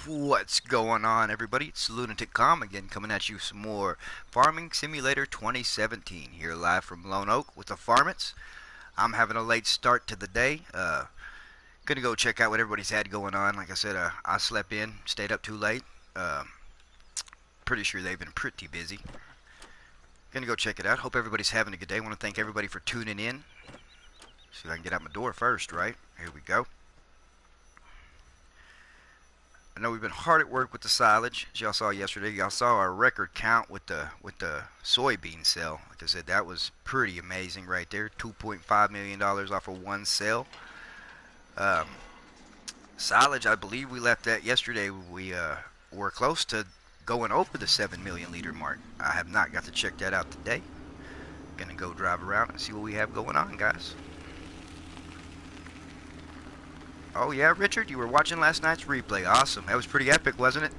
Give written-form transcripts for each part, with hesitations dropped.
What's going on, everybody? It's Lunatic Com again, coming at you some more Farming Simulator 2017 here live from Lone Oak with the Farmmits. I'm having a late start to the day. Gonna go check out what everybody's had going on. Like I said, I slept in, stayed up too late. Pretty sure they've been pretty busy. Gonna go check it out. Hope everybody's having a good day. Want to thank everybody for tuning in. See if I can get out my door first, right? Here we go. I know we've been hard at work with the silage, as y'all saw yesterday. Y'all saw our record count with the soybean sale. Like I said, that was pretty amazing right there. $2.5 million off of one sale. Silage, I believe we left that yesterday. We were close to going over the 7 million liter mark. I have not got to check that out today. Gonna go drive around and see what we have going on, guys. Oh yeah, Richard, you were watching last night's replay. Awesome. That was pretty epic, wasn't it?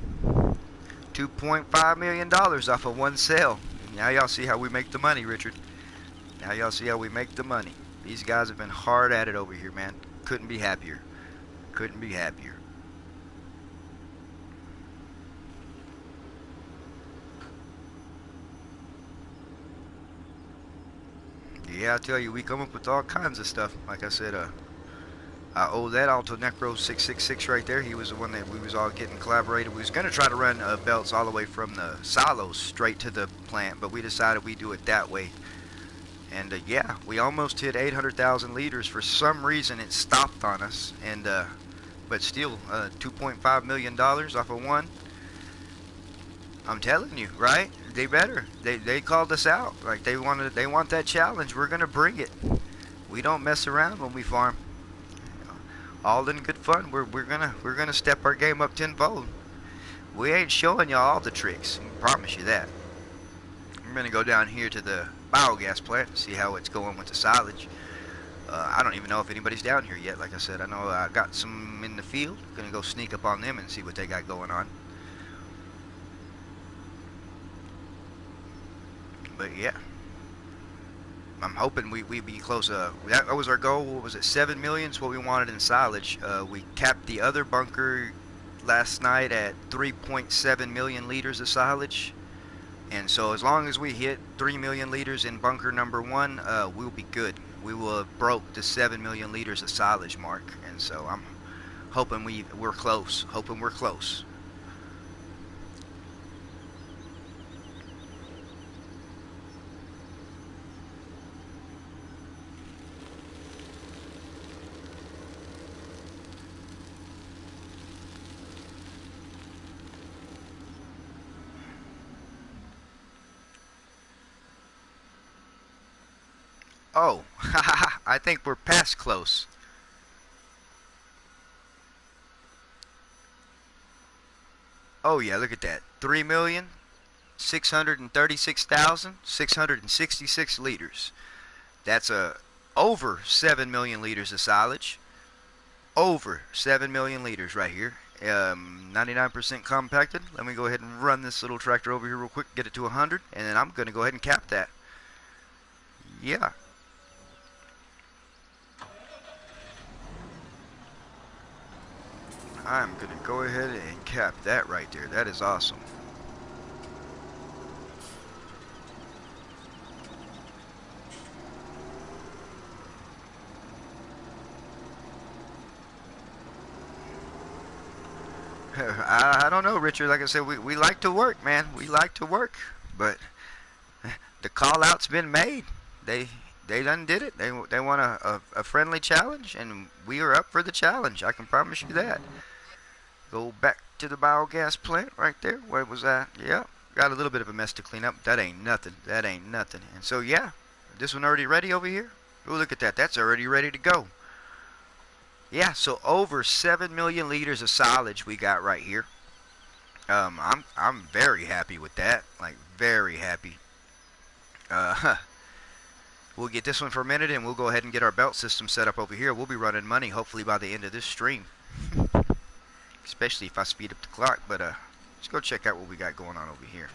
$2.5 million off of one sale. Now y'all see how we make the money, Richard. Now y'all see how we make the money. These guys have been hard at it over here, man. Couldn't be happier. Couldn't be happier. Yeah, I tell you, we come up with all kinds of stuff. Like I said, I owe that all to Necro666 right there. He was the one that we was all getting collaborated. We was going to try to run belts all the way from the silos straight to the plant, but we decided we'd do it that way. And yeah, we almost hit 800,000 liters. For some reason, it stopped on us. And but still, $2.5 million off of one. I'm telling you, right? They better. They called us out. Like they want that challenge. We're gonna bring it. We don't mess around when we farm. All in good fun. We're gonna step our game up tenfold. We ain't showing y'all all the tricks. I promise you that. I'm gonna go down here to the biogas plant and see how it's going with the silage. I don't even know if anybody's down here yet. Like I said, I know I got some in the field. Gonna go sneak up on them and see what they got going on. But yeah, I'm hoping we be close. That was our goal. What was it? 7 million is what we wanted in silage. We capped the other bunker last night at 3.7 million liters of silage. And so as long as we hit 3 million liters in bunker number one, we'll be good. We will have broke the 7 million liters of silage mark. And so I'm hoping we're close. Hoping we're close. Oh, I think we're past close. Oh yeah, look at that. 3,636,666 liters. That's over 7 million liters of silage. Over 7 million liters right here. 99% compacted. Let me go ahead and run this little tractor over here real quick, get it to 100, and then I'm going to go ahead and cap that. Yeah. I'm going to go ahead and cap that right there. That is awesome. I don't know, Richard. Like I said, we like to work, man. We like to work. But the call out's been made. They done did it. They want a friendly challenge, and we are up for the challenge. I can promise you that. Go back to the biogas plant right there. Where was that? Yeah, got a little bit of a mess to clean up. That ain't nothing. That ain't nothing. And so yeah, this one already ready over here. Oh, look at that. That's already ready to go. Yeah, so over 7 million liters of silage we got right here. I'm very happy with that. Like very happy. We'll get this one for a minute, and we'll go ahead and get our belt system set up over here. We'll be running money hopefully by the end of this stream. Especially if I speed up the clock. But let's go check out what we got going on over here.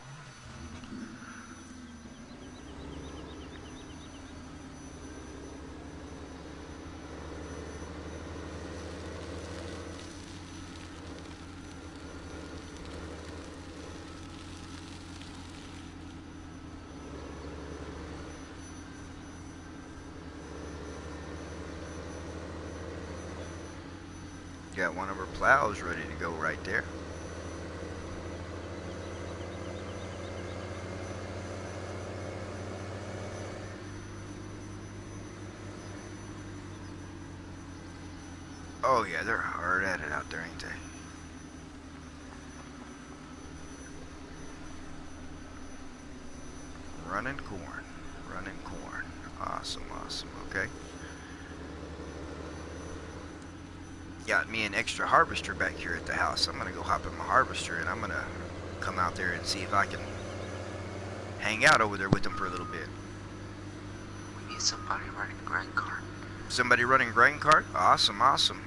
Got one of our plows ready to go right there. Oh yeah, they're hard at it out there, ain't they? Running corn. Running corn. Awesome, awesome. Okay. Got me an extra harvester back here at the house. I'm gonna go hop in my harvester and I'm gonna come out there and see if I can hang out over there with them for a little bit. We need somebody running grain cart. Somebody running grain cart? Awesome, awesome.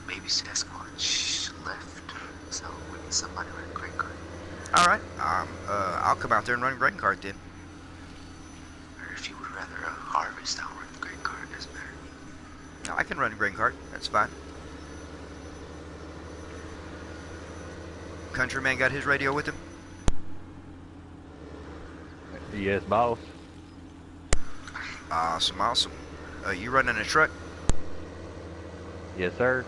Maybe Sasquatch left, so we need somebody running grain cart. All right. I'll come out there and run grain cart then. Or if you would rather harvest, I'll run grain cart. Doesn't matter. No, I can run a grain cart. That's fine. Countryman got his radio with him? Yes, boss. Awesome, awesome. You running a truck? Yes, sir.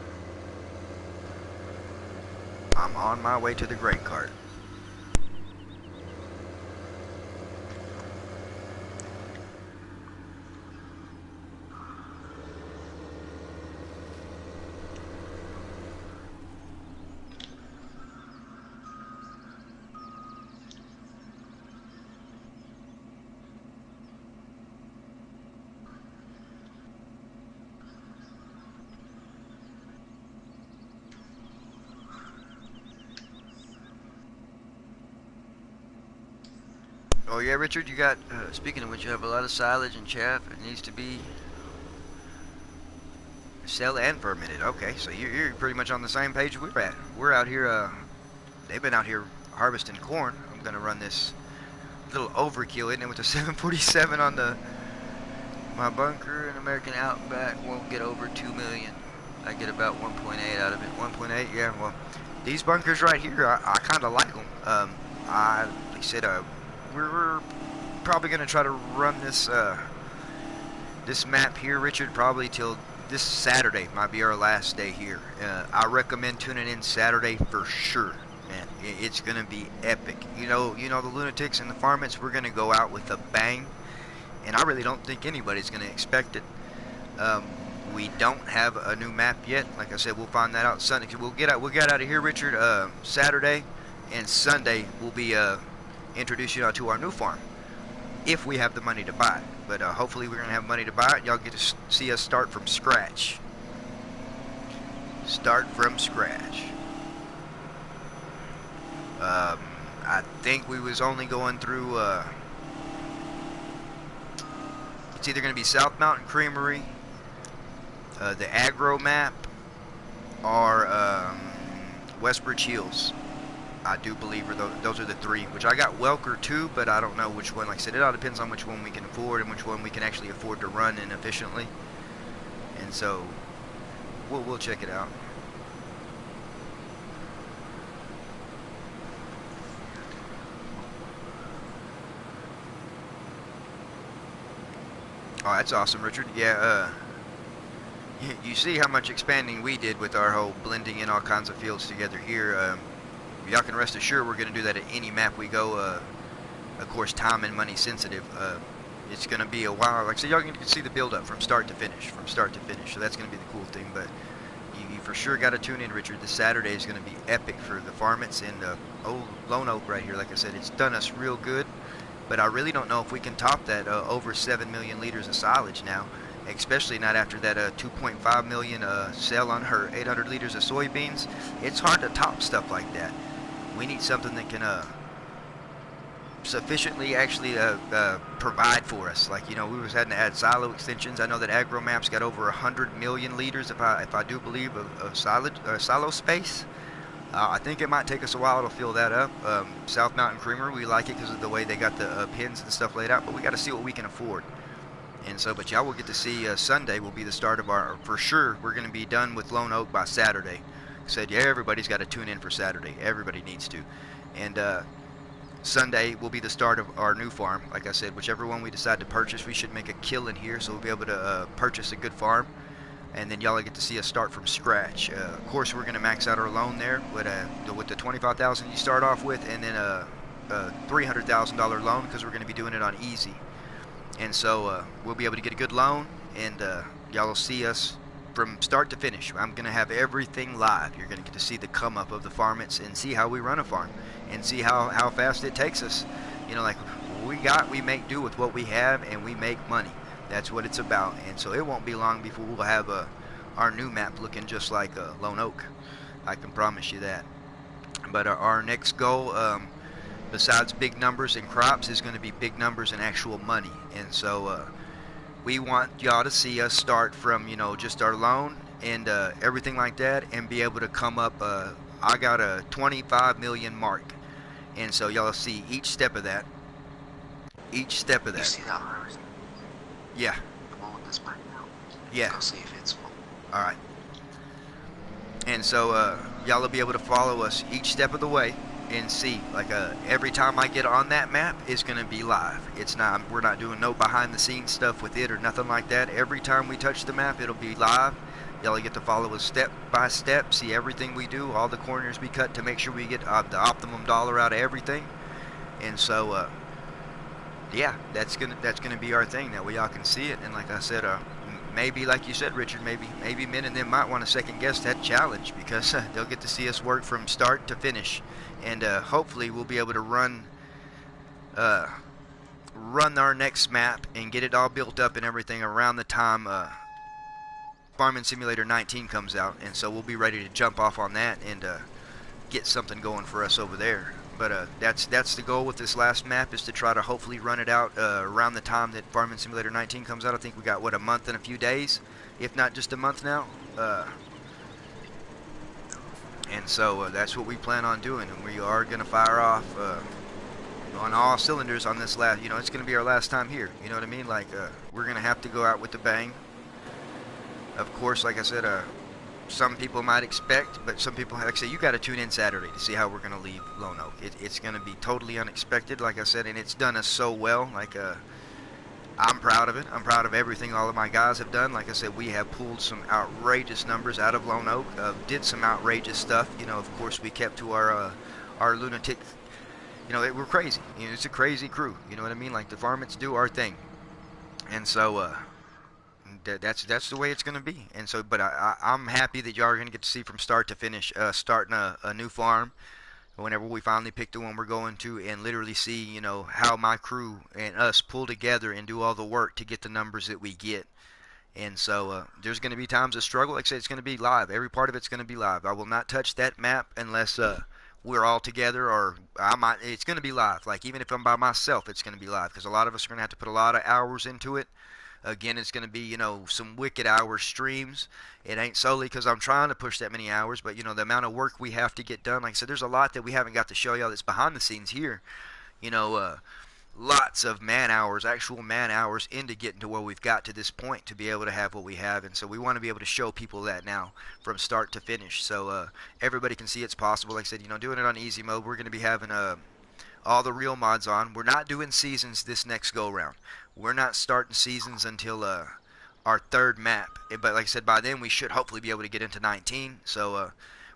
I'm on my way to the grain cart. Oh yeah, Richard, you got, speaking of which, you have a lot of silage and chaff. It needs to be sell and fermented. Okay, so you're pretty much on the same page we're at. We're out here, they've been out here harvesting corn. I'm gonna run this little overkill, isn't it, with the 747 on my bunker. And American Outback won't get over 2 million. I get about 1.8 out of it. 1.8, yeah, well, these bunkers right here, I kind of like them. Like I said, we're probably gonna try to run this this map here, Richard, probably till this Saturday. Might be our last day here. I recommend tuning in Saturday for sure, man. It's gonna be epic. You know the lunatics and the Farmmits. We're gonna go out with a bang, and I really don't think anybody's gonna expect it. We don't have a new map yet. Like I said, we'll find that out Sunday. We'll get out of here, Richard, Saturday, and Sunday we'll be introduce you to our new farm, if we have the money to buy it. But hopefully we're going to have money to buy it. Y'all get to see us start from scratch. Start from scratch. I think we was only going through, it's either going to be South Mountain Creamery, the Agro map, or Westbridge Hills. I do believe those are the three, which I got Welker too, but I don't know which one. Like I said, it all depends on which one we can afford and which one we can actually afford to run in efficiently. And so we'll check it out. Oh, that's awesome, Richard. Yeah, you see how much expanding we did with our whole blending in all kinds of fields together here. Y'all can rest assured we're going to do that at any map we go. Of course, time and money sensitive. It's going to be a while. Like I said, y'all can see the build up from start to finish. So that's going to be the cool thing. But you for sure got to tune in, Richard. This Saturday is going to be epic for the Farmmits and old Lone Oak right here. Like I said, it's done us real good. But I really don't know if we can top that over 7 million liters of silage now. Especially not after that 2.5 million sale on her 800 liters of soybeans. It's hard to top stuff like that. We need something that can sufficiently actually provide for us. Like, we was having to add silo extensions. I know that Agro Map's got over 100 million liters, if I do believe, of silo space. I think it might take us a while to fill that up. South Mountain Creamery, we like it because of the way they got the pins and stuff laid out, but we got to see what we can afford. And so, but y'all will get to see Sunday will be the start of our, for sure, we're going to be done with Lone Oak by Saturday. Said, yeah, everybody's got to tune in for Saturday. Everybody needs to. And Sunday will be the start of our new farm. Like I said, whichever one we decide to purchase, we should make a killing here, so we'll be able to purchase a good farm. and then y'all get to see us start from scratch. Of course, we're going to max out our loan there with the 25,000 you start off with, and then a $300,000 loan because we're going to be doing it on easy. And so we'll be able to get a good loan, and y'all will see us from start to finish. I'm going to have everything live. You're going to get to see the come up of the Farmmits and see how we run a farm and see how fast it takes us. You know, like we make do with what we have, and we make money. That's what it's about. And so it won't be long before we'll have our new map looking just like Lone Oak. I can promise you that. But our next goal, besides big numbers and crops, is going to be big numbers and actual money. And so we want y'all to see us start from, you know, just our loan and everything like that, and be able to come up. I got a 25 million mark, and so y'all see each step of that. Each step of You that. see that harvest? Yeah. The one with this back now. Yeah. Go see if it's full. All right. And so y'all will be able to follow us each step of the way and see, like, every time I get on that map is going to be live. It's not, we're not doing no behind the scenes stuff with it or nothing like that. Every time we touch the map, it'll be live. Y'all get to follow us step by step, see everything we do, all the corners we cut to make sure we get the optimum dollar out of everything. And so yeah, that's gonna be our thing. That way y'all can see it. And like I said, maybe, like you said, Richard, maybe men and them might want to second guess that challenge, because they'll get to see us work from start to finish, and hopefully we'll be able to run our next map and get it all built up and everything around the time Farming Simulator 19 comes out. And so we'll be ready to jump off on that and get something going for us over there. But that's the goal with this last map, is to try to hopefully run it out around the time that Farming Simulator 19 comes out. I think we got, what, a month and a few days, if not just a month now. And so that's what we plan on doing, and we are going to fire off on all cylinders on this last, you know, it's going to be our last time here. You know what I mean? Like, we're going to have to go out with the bang. Of course, like I said, some people might expect, but some people, like I say, you got to tune in Saturday to see how we're going to leave Lone Oak. It's going to be totally unexpected, like I said, and it's done us so well. Like, I'm proud of it. I'm proud of everything all of my guys have done. Like I said, we have pulled some outrageous numbers out of Lone Oak, did some outrageous stuff. You know, of course, we kept to our lunatic, you know, we're crazy. You know, it's a crazy crew. You know what I mean? Like, the Farmmits do our thing. And so, that's the way it's going to be. And so, but I'm happy that y'all are going to get to see from start to finish, starting a new farm whenever we finally pick the one we're going to, and literally see, you know, how my crew and us pull together and do all the work to get the numbers that we get. And so there's going to be times of struggle. Like I said, it's going to be live. Every part of it's going to be live. I will not touch that map unless we're all together, or it's going to be live. Like, even if I'm by myself, it's going to be live, because a lot of us are going to have to put a lot of hours into it. Again, it's going to be, you know, some wicked hour streams. It ain't solely because I'm trying to push that many hours, but, you know, the amount of work we have to get done. Like I said, there's a lot that we haven't got to show y'all that's behind the scenes here. You know, lots of man hours, actual man hours into getting to where we've got to this point to be able to have what we have. And so we want to be able to show people that now from start to finish, so everybody can see it's possible. Like I said, you know, doing it on easy mode, we're going to be having all the real mods on. We're not doing seasons this next go round. We're not starting seasons until our third map. But like I said, by then we should hopefully be able to get into 19. So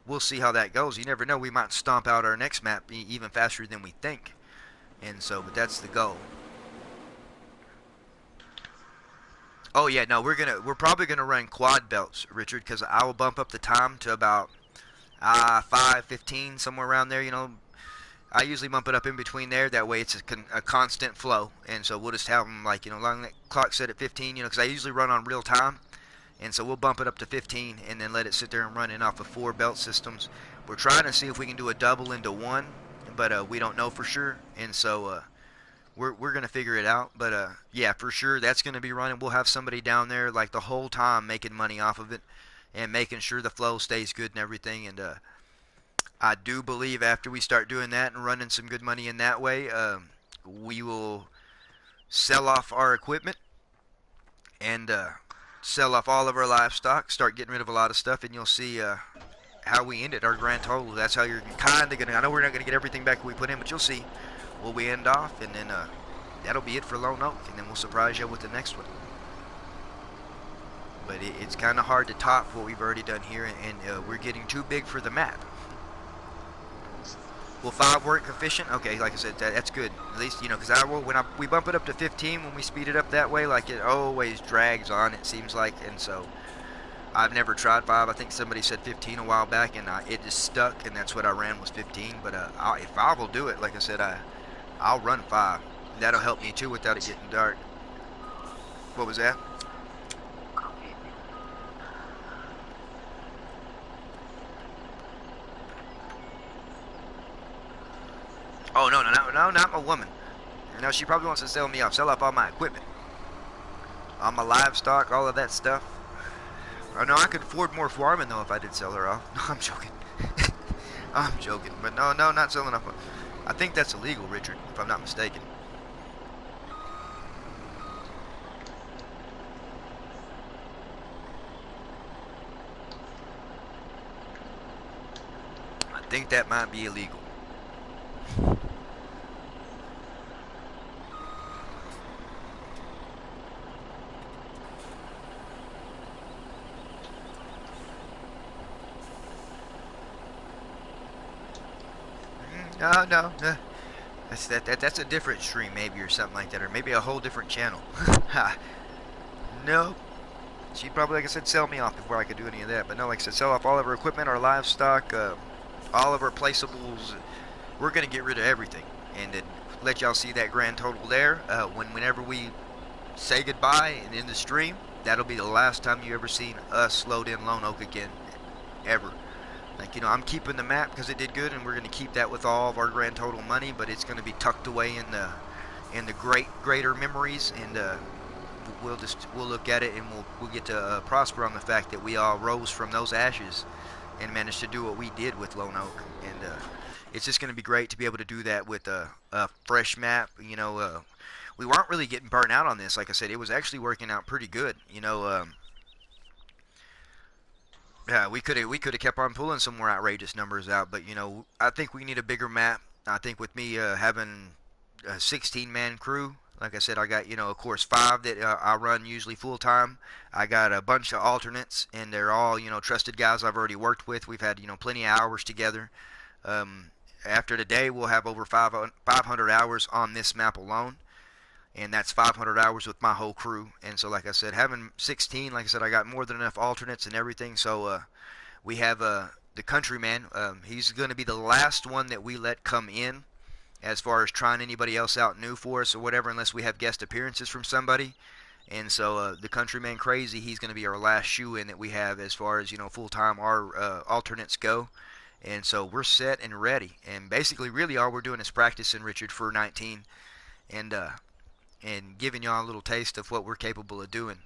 we'll see how that goes. You never know. We might stomp out our next map even faster than we think. And so, but that's the goal. Oh yeah, no, we're probably gonna run quad belts, Richard, because I will bump up the time to about 5:15, somewhere around there. You know, I usually bump it up in between there. That way it's a constant flow. And so we'll just have them, like, you know, long that clock set at 15, you know, because I usually run on real time. And so we'll bump it up to 15 and then let it sit there and run in off of 4 belt systems. We're trying to see if we can do a double into one, but we don't know for sure. And so we're going to figure it out. But yeah, for sure, that's going to be running. We'll have somebody down there, like, the whole time making money off of it and making sure the flow stays good and everything. And I do believe after we start doing that and running some good money in that way, we will sell off our equipment and sell off all of our livestock, start getting rid of a lot of stuff, and you'll see how we ended our grand total. That's how you're kind of going to, I know we're not going to get everything back we put in, but you'll see where we end off, and then that'll be it for Lone Oak, and then we'll surprise you with the next one. but it's kind of hard to top what we've already done here, and we're getting too big for the map. Will 5 work efficient? Okay, like I said, that's good. At least, you know, because we bump it up to 15, when we speed it up that way, like it always drags on, it seems like, and so I've never tried 5. I think somebody said 15 a while back, and it just stuck, and that's what I ran was 15. But if 5 will do it, like I said, I'll run 5. That'll help me too without it getting dark. What was that? Copy. Oh, no, not my woman. No, she probably wants to sell me off, sell off all my equipment. All my livestock, all of that stuff. Oh, no, I could afford more farming, though, if I did sell her off. No, I'm joking. I'm joking. But no, not selling off. I think that's illegal, Richard, if I'm not mistaken. I think that might be illegal. No. That's a different stream, maybe, or something like that, or maybe a whole different channel. No. She'd probably, like I said, sell me off before I could do any of that. But no, like I said, sell off all of our equipment, our livestock, all of our placeables. We're going to get rid of everything. And then let y'all see that grand total there. Whenever we say goodbye and end the stream, that'll be the last time you ever seen us load in Lone Oak again. Ever. Like, you know, I'm keeping the map because it did good, and we're going to keep that with all of our grand total money, but it's going to be tucked away in the greater memories, and we'll look at it, and we'll get to prosper on the fact that we all rose from those ashes and managed to do what we did with Lone Oak. And it's just going to be great to be able to do that with a fresh map. You know, we weren't really getting burnt out on this. Like I said, it was actually working out pretty good. You know, yeah, we could have kept on pulling some more outrageous numbers out, but you know, I think we need a bigger map. I think with me having a 16-man crew, like I said, I got, you know, of course 5 that I run usually full time. I got a bunch of alternates, and they're all, you know, trusted guys I've already worked with. We've had, you know, plenty of hours together. After today, we'll have over 500 hours on this map alone, and that's 500 hours with my whole crew. And so, like I said, having 16, like I said, I got more than enough alternates and everything. So we have the countryman. He's going to be the last one that we let come in as far as trying anybody else out new for us or whatever, unless we have guest appearances from somebody. And so the countryman crazy, he's going to be our last shoe-in that we have as far as, you know, full-time our alternates go. And so we're set and ready. And basically, really, all we're doing is practicing, Richard, for 19, and giving y'all a little taste of what we're capable of doing.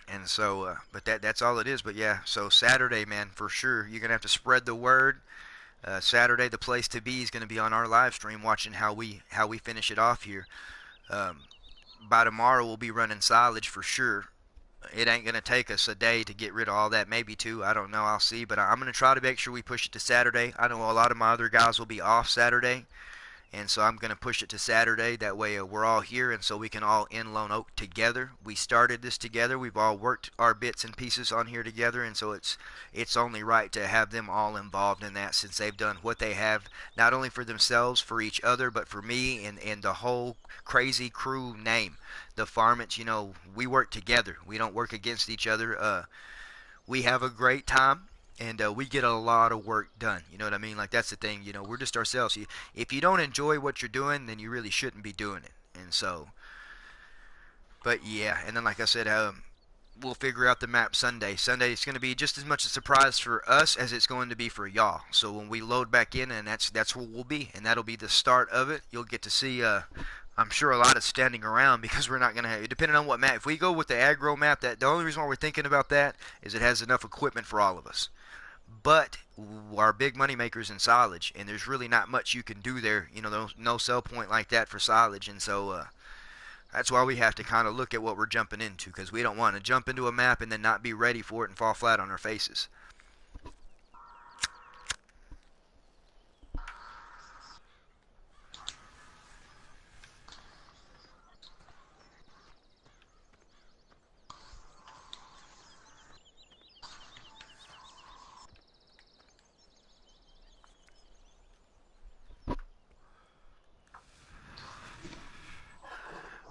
And so, but that's all it is. But yeah, so Saturday, man, for sure, you're gonna have to spread the word. Saturday, the place to be is gonna be on our live stream, watching how we finish it off here. By tomorrow, we'll be running silage for sure. It ain't gonna take us a day to get rid of all that, maybe 2. I don't know. I'll see. But I'm gonna try to make sure we push it to Saturday. I know a lot of my other guys will be off Saturday. And so I'm going to push it to Saturday. That way we're all here, and so we can all end Lone Oak together. We started this together. We've all worked our bits and pieces on here together, and so it's only right to have them all involved in that, since they've done what they have, not only for themselves, for each other, but for me and the whole crazy crew name. The Farmmit, you know, we work together. We don't work against each other. We have a great time. And we get a lot of work done. You know what I mean? Like, that's the thing. You know, we're just ourselves. If you don't enjoy what you're doing, then you really shouldn't be doing it. And so, but yeah. And then, like I said, we'll figure out the map Sunday. Sunday is going to be just as much a surprise for us as it's going to be for y'all. So when we load back in, and that's where we'll be, and that'll be the start of it. You'll get to see. I'm sure a lot of standing around, because we're not going to have, depending on what map. If we go with the aggro map, that the only reason why we're thinking about that is it has enough equipment for all of us. But our big money makers in silage, and there's really not much you can do there. You know, no sell point like that for silage, and so that's why we have to kind of look at what we're jumping into, because we don't want to jump into a map and then not be ready for it and fall flat on our faces.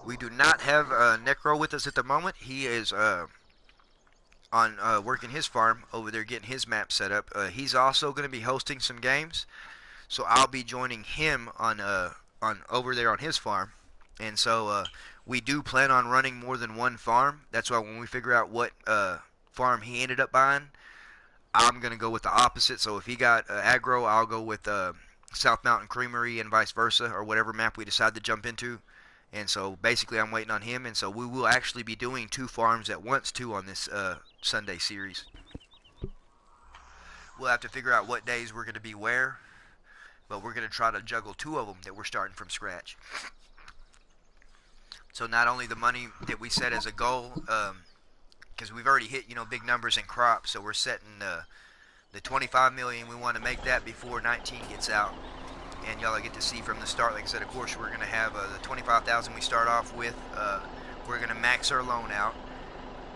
We do not have Necro with us at the moment. He is on working his farm over there, getting his map set up. He's also going to be hosting some games, so I'll be joining him on over there on his farm. And so we do plan on running more than one farm. That's why when we figure out what farm he ended up buying, I'm gonna go with the opposite. So if he got aggro, I'll go with South Mountain Creamery and vice versa, or whatever map we decide to jump into. And so basically, I'm waiting on him. And so we will actually be doing two farms at once too on this Sunday series. We'll have to figure out what days we're gonna be where, but we're gonna try to juggle two of them that we're starting from scratch. So not only the money that we set as a goal, because we've already hit big numbers in crops, so we're setting the 25 million. We want to make that before 19 gets out, and y'all get to see from the start. Like I said, of course we're gonna have the 25,000 we start off with. We're gonna max our loan out.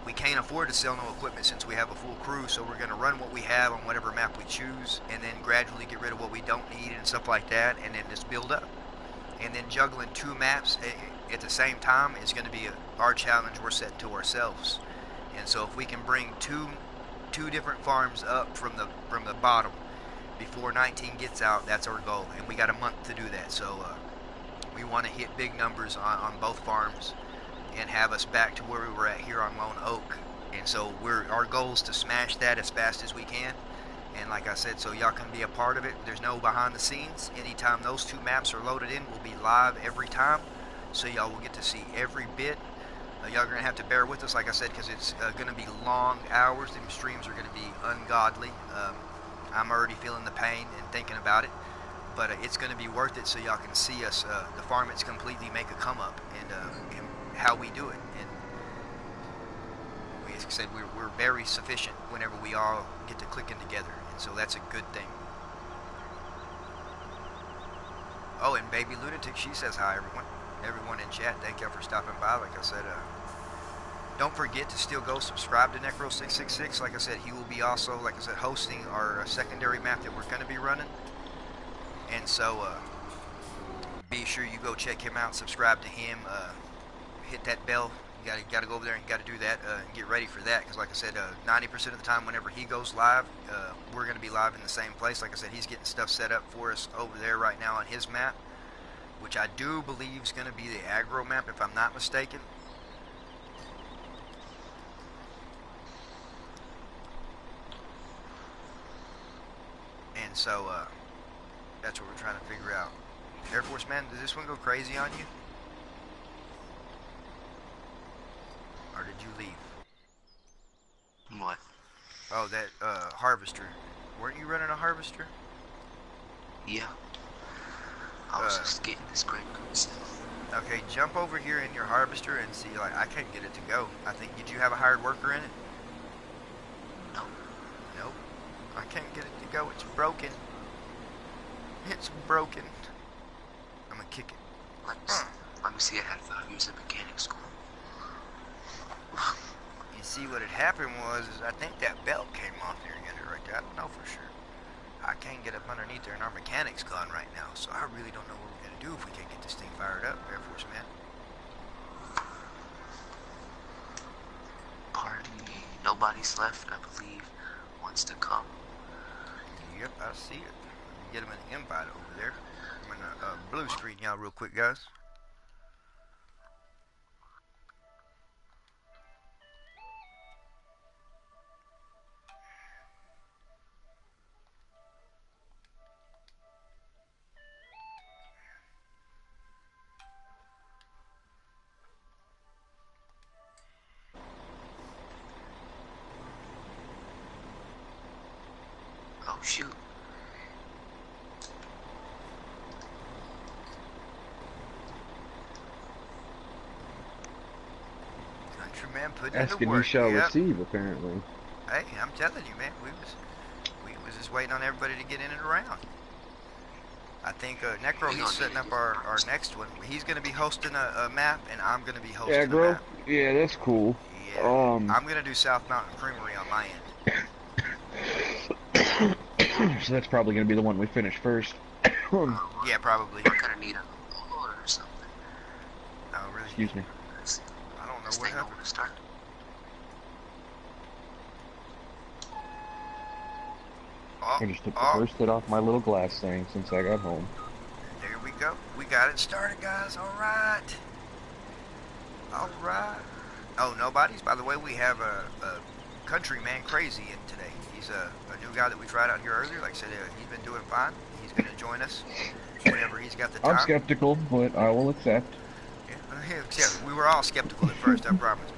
We can't afford to sell no equipment since we have a full crew, so we're gonna run what we have on whatever map we choose, and then gradually get rid of what we don't need and stuff like that, and then just build up. And then juggling two maps at the same time is going to be our challenge we're setting to ourselves. And so if we can bring two different farms up from the bottom before 19 gets out, that's our goal. And we got a month to do that. So we want to hit big numbers on both farms and have us back to where we were at here on Lone Oak. And so our goal is to smash that as fast as we can. And like I said, so y'all can be a part of it. There's no behind the scenes. Anytime those two maps are loaded in, we'll be live every time. So y'all will get to see every bit. Y'all are going to have to bear with us, like I said, because it's going to be long hours. The streams are going to be ungodly. I'm already feeling the pain and thinking about it. But it's going to be worth it so y'all can see us, the Farmmit's completely make a come up and how we do it. And as I said, we're very sufficient whenever we all get to clicking together. So that's a good thing. Oh, and Baby Lunatic, she says hi, everyone. Everyone in chat, thank y'all for stopping by. Like I said, don't forget to still go subscribe to Necro666. Like I said, he will be also, like I said, hosting our secondary map that we're going to be running. And so be sure you go check him out, subscribe to him, hit that bell. You gotta go over there and you gotta do that and get ready for that, because like I said, 90% of the time whenever he goes live, we're gonna be live in the same place. Like I said, he's getting stuff set up for us over there right now on his map, which I do believe is gonna be the aggro map if I'm not mistaken. And so that's what we're trying to figure out. Air Force Man, does this one go crazy on you? Or did you leave? What? Oh, that harvester. Weren't you running a harvester? Yeah. I was just getting this great myself. Okay, jump over here in your harvester and see. Like, I can't get it to go. I think, did you have a hired worker in it? No. Nope. I can't get it to go. It's broken. It's broken. I'm gonna kick it. Let me see. I had 5 years of mechanic school. You see, what had happened was, is I think that belt came off there again right there. I don't know for sure. I can't get up underneath there, and our mechanic's gone right now, so I really don't know what we're gonna do if we can't get this thing fired up, Air Force Man. Pardon me. Nobody's left, I believe, wants to come. Yep, I see it. Get him an invite over there. I'm gonna blue screen y'all real quick, guys. Oh, shoot. Countryman putting in the Asking you work. shall Yep. receive, apparently. Hey, I'm telling you, man, we was just waiting on everybody to get in and around. I think Necro, he's setting up our next one. He's going to be hosting a map, and I'm going to be hosting a Aggro? map. Yeah, that's cool. Yeah, I'm going to do South Mountain Creamery on my end. So that's probably going to be the one we finish first. Yeah, probably. We're gonna need a loader or something. Oh, really? Excuse me. I don't know This what thing don't happened. want to start. Oh, I just took the oh, first hit off my little glass thing since I got home. there we go. We got it started, guys. All right. All right. Oh, nobody's. By the way, we have a countryman crazy in today. He's a new guy that we tried out here earlier. Like I said, he's been doing fine. He's going to join us whenever he's got the I'm time. skeptical, but I will accept. Yeah, we were all skeptical at first, I promise.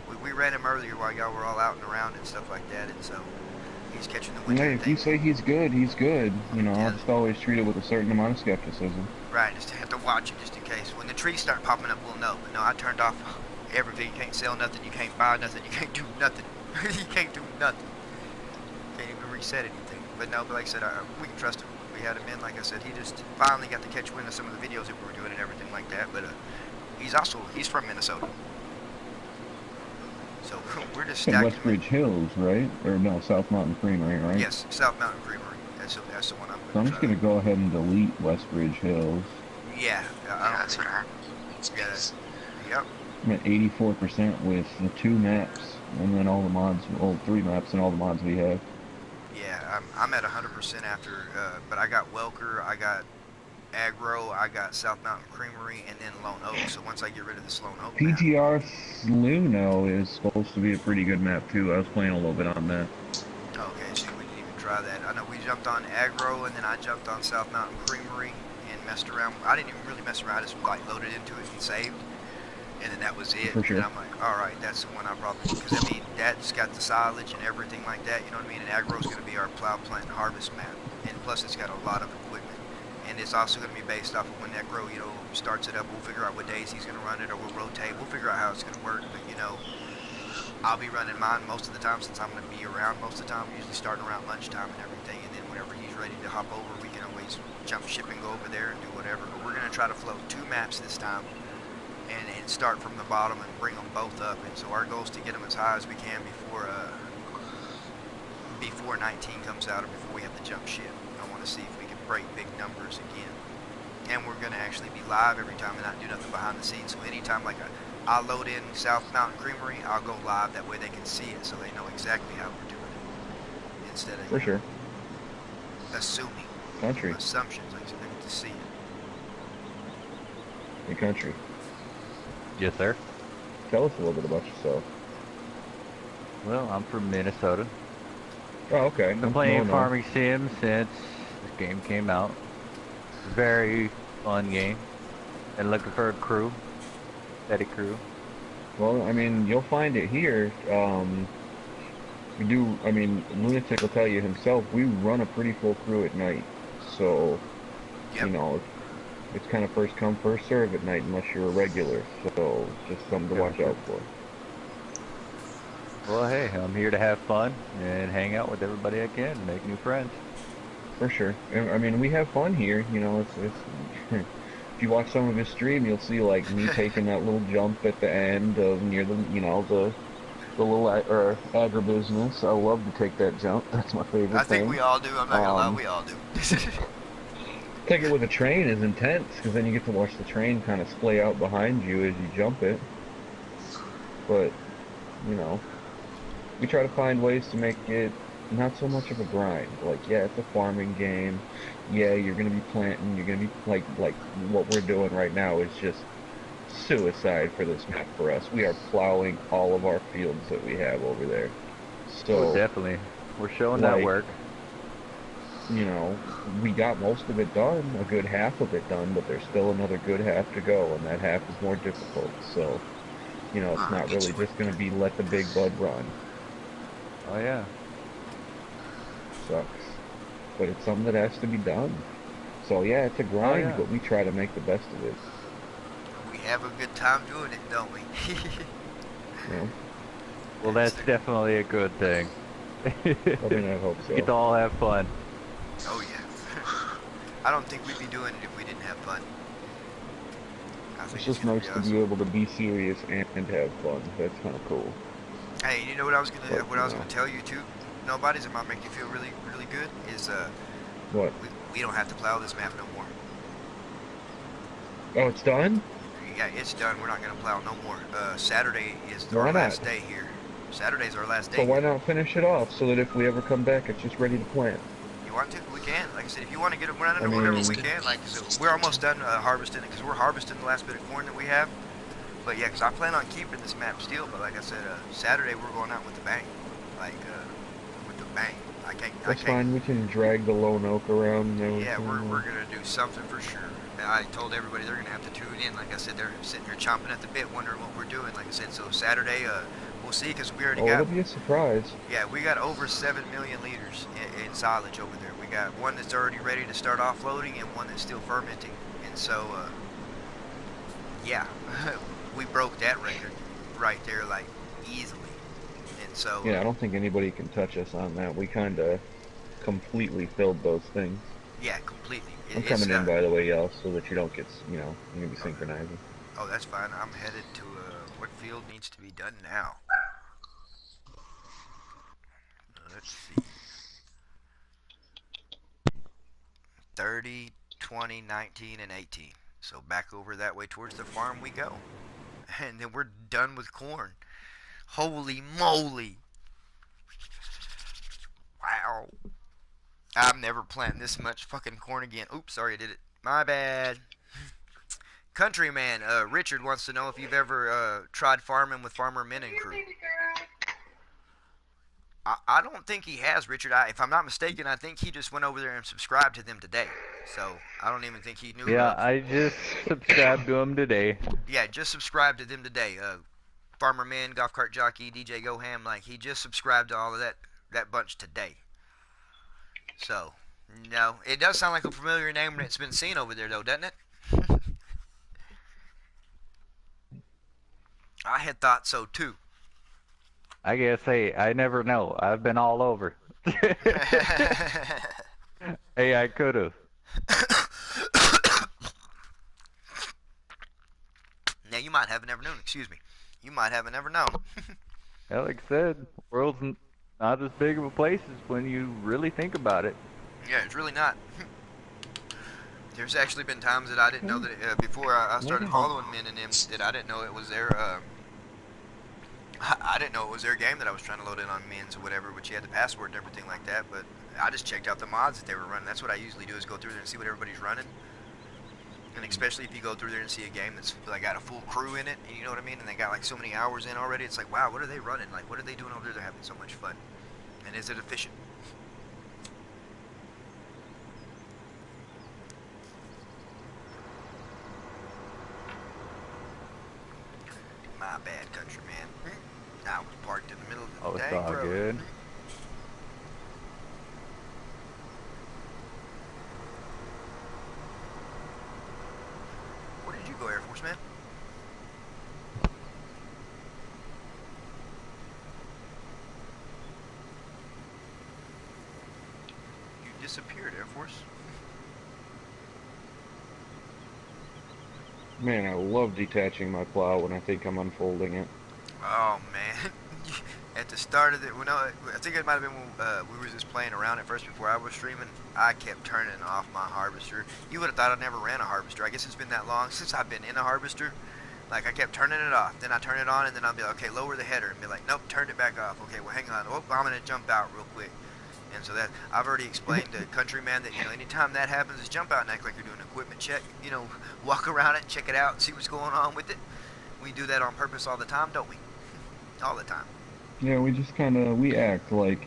But we ran him earlier while y'all were all out and around and stuff like that. And so he's catching the wind of Hey, if you everything. say he's good, he's good. You know, I'll Yeah, just always treat it with a certain amount of skepticism. right. Just have to watch it just in case. When the trees start popping up, we'll know. But no, I turned off everything. You can't sell nothing. You can't buy nothing. You can't do nothing. You can't do nothing. Can't even reset anything. But no, but like I said, we can trust him. We had him in, like I said, he just finally got to catch wind of some of the videos that we were doing and everything like that. But he's from Minnesota. So we're just In stacking. Westbridge Hills, right? Or no, South Mountain Creamery, right? Yes, South Mountain Creamery. That's the one I'm So going I'm to just try. gonna go ahead and delete Westbridge Hills. Yeah, Yeah, I don't that's think. what I need. Yeah, Space. yep. I'm at 84% with the 2 maps, and then all the mods, well, 3 maps and all the mods we have. Yeah, I'm at 100% after, but I got Welker, I got Agro, I got South Mountain Creamery, and then Lone Oak. So once I get rid of this Lone Oak map, PTR Sluno is supposed to be a pretty good map too. I was playing a little bit on that. okay, so we didn't even try that. I know we jumped on Agro, and then I jumped on South Mountain Creamery and messed around. I didn't even really mess around. I just like loaded into it and saved, and then that was it. For sure. And I'm like, all right, that's the one I probably, because I mean that's got the silage and everything like that. You know what I mean? And Agro's going to be our plow, plant, and harvest map, and plus it's got a lot of equipment. And it's also going to be based off of when that grow, you know, starts it up. We'll figure out what days he's going to run it, or we'll rotate. We'll figure out how it's going to work. But, you know, I'll be running mine most of the time since I'm going to be around most of the time. Usually starting around lunchtime and everything. And then whenever he's ready to hop over, we can always jump ship and go over there and do whatever. But we're going to try to float 2 maps this time and start from the bottom and bring them both up. And so our goal is to get them as high as we can before 19 comes out or before we have to jump ship. I want to see if we can break big numbers again. And we're going to actually be live every time and not do nothing behind the scenes. So anytime like I'll load in South Mountain Creamery, I'll go live. That way they can see it so they know exactly how we're doing it. Instead of For sure. assuming. Country. Assumptions. Like, so they get to see it. Hey, country. Yes, sir. Tell us a little bit about yourself. Well, I'm from Minnesota. Oh, okay. Been playing farming sim since this game came out. Very fun game. And looking for a crew. Steady crew. Well, I mean, you'll find it here. We do, I mean, Lunatic will tell you himself, we run a pretty full crew at night. So, Yep. you know, it's kind of first come, first serve at night unless you're a regular. So, just something to watch out for. Well, hey, I'm here to have fun and hang out with everybody I can and make new friends. For sure. I mean, we have fun here. You know, it's if you watch some of his stream, you'll see like me taking that little jump at the end of near the, you know, the little agribusiness. I love to take that jump. That's my favorite I think thing. we all do. I'm not going to lie. We all do. Take it with a train is intense because then you get to watch the train kind of splay out behind you as you jump it. But, you know, we try to find ways to make it not so much of a grind. Like, yeah, it's a farming game. Yeah, you're gonna be planting. You're gonna be like what we're doing right now is just suicide for this map for us. We are plowing all of our fields that we have over there. So Oh, definitely. We're showing that like, work. you know, we got most of it done, a good half of it done, but there's still another good half to go, and that half is more difficult. So, you know, it's not really just gonna be let the big bud run. Oh, yeah. Sucks. But it's something that has to be done. So yeah, it's a grind, yeah. but we try to make the best of it. We have a good time doing it, don't we? You know? Well, that's definitely a good thing. I mean, I hope so. Get to all have fun. Oh yeah. I don't think we'd be doing it if we didn't have fun. I think It's just gonna nice to awesome. be able to be serious and have fun. That's kind of cool. Hey, you know what I was gonna But, what I was you gonna know. tell you too? Nobody's that might make you feel really good is What? we don't have to plow this map no more. Oh, it's done? yeah, it's done. We're not gonna plow no more. Saturday is our Why not? last day here. Saturday's our last So day why here. not finish it off so that if we ever come back, it's just ready to plant? You want to? We can. Like I said, if you want to get it running I or whatever, we mean, can. Like, so we're almost done harvesting it because we're harvesting the last bit of corn that we have. But yeah, because I plan on keeping this map still. But like I said, Saturday we're going out with the bang. Like, with the bang. I that's can't. fine. We can drag the lone oak around and Yeah, everything. we're gonna do something for sure. And I told everybody they're gonna have to tune in. Like I said, they're sitting here chomping at the bit, wondering what we're doing. Like I said, so Saturday, we'll see because we already Oh, got. it'll be a surprise. Yeah, we got over 7 million liters in silage over there. We got one that's already ready to start offloading and one that's still fermenting. And so, yeah, we broke that record right there, like, easily. And so, Yeah, I don't think anybody can touch us on that. We kind of completely filled those things. yeah, completely. I'm It's, coming in, by the way, y'all, so that you don't get, you know, you're gonna be synchronizing. oh, that's fine. I'm headed to, what field needs to be done now? Let's see. 30, 20, 19, and 18. So back over that way towards the farm we go. And then we're done with corn. Holy moly. Wow. I'm never planting this much fucking corn again. Oops, sorry I did it. My bad. Countryman, Richard wants to know if you've ever tried farming with Farmer Min and crew. I don't think he has, Richard. If I'm not mistaken, I think he just went over there and subscribed to them today. So I don't even think he knew. Yeah, I just subscribed to him today. Yeah, just subscribed to them today. Farmer Man, Golf Cart Jockey, DJ Goham, like he just subscribed to all of that bunch today. So, no, it does sound like a familiar name that's been seen over there, though, doesn't it? I had thought so too. I guess, hey, I never know. I've been all over. Hey, I could've. Now you might have never known. Excuse me. You might have never known. Yeah, like I said, world's not as big of a place as when you really think about it. Yeah, it's really not. There's actually been times that I didn't know that before I started following Min and them that I didn't know it was their I didn't know it was their game that I was trying to load in on Min's or whatever, which you had the password and everything like that. But I just checked out the mods that they were running. That's what I usually do is go through there and see what everybody's running. And especially if you go through there and see a game that's like got a full crew in it, and you know what I mean, and they got like so many hours in already, it's like, wow, what are they running? Like, what are they doing over there? They're having so much fun. And is it efficient? My bad, countryman. I was parked in the middle of the Oh, it's dang all road. good. Where did you go, Air Force man? You disappeared, Air Force. Man, I love detaching my plow when I think I'm unfolding it. Oh man, at the start of it, well, no, I think it might have been when we were just playing around at first before I was streaming. I kept turning off my harvester. You would have thought I never ran a harvester. I guess it's been that long since I've been in a harvester. Like I kept turning it off, then I turn it on, and then I'll be like, okay, lower the header, and be like, nope, turned it back off. Okay, well hang on, oh, I'm gonna jump out real quick. And so that I've already explained to Countryman that, you know, anytime that happens, is jump out and act like you're doing an equipment check. You know, walk around it, check it out, see what's going on with it. We do that on purpose all the time, don't we? All the time. Yeah, we just kind of, we act like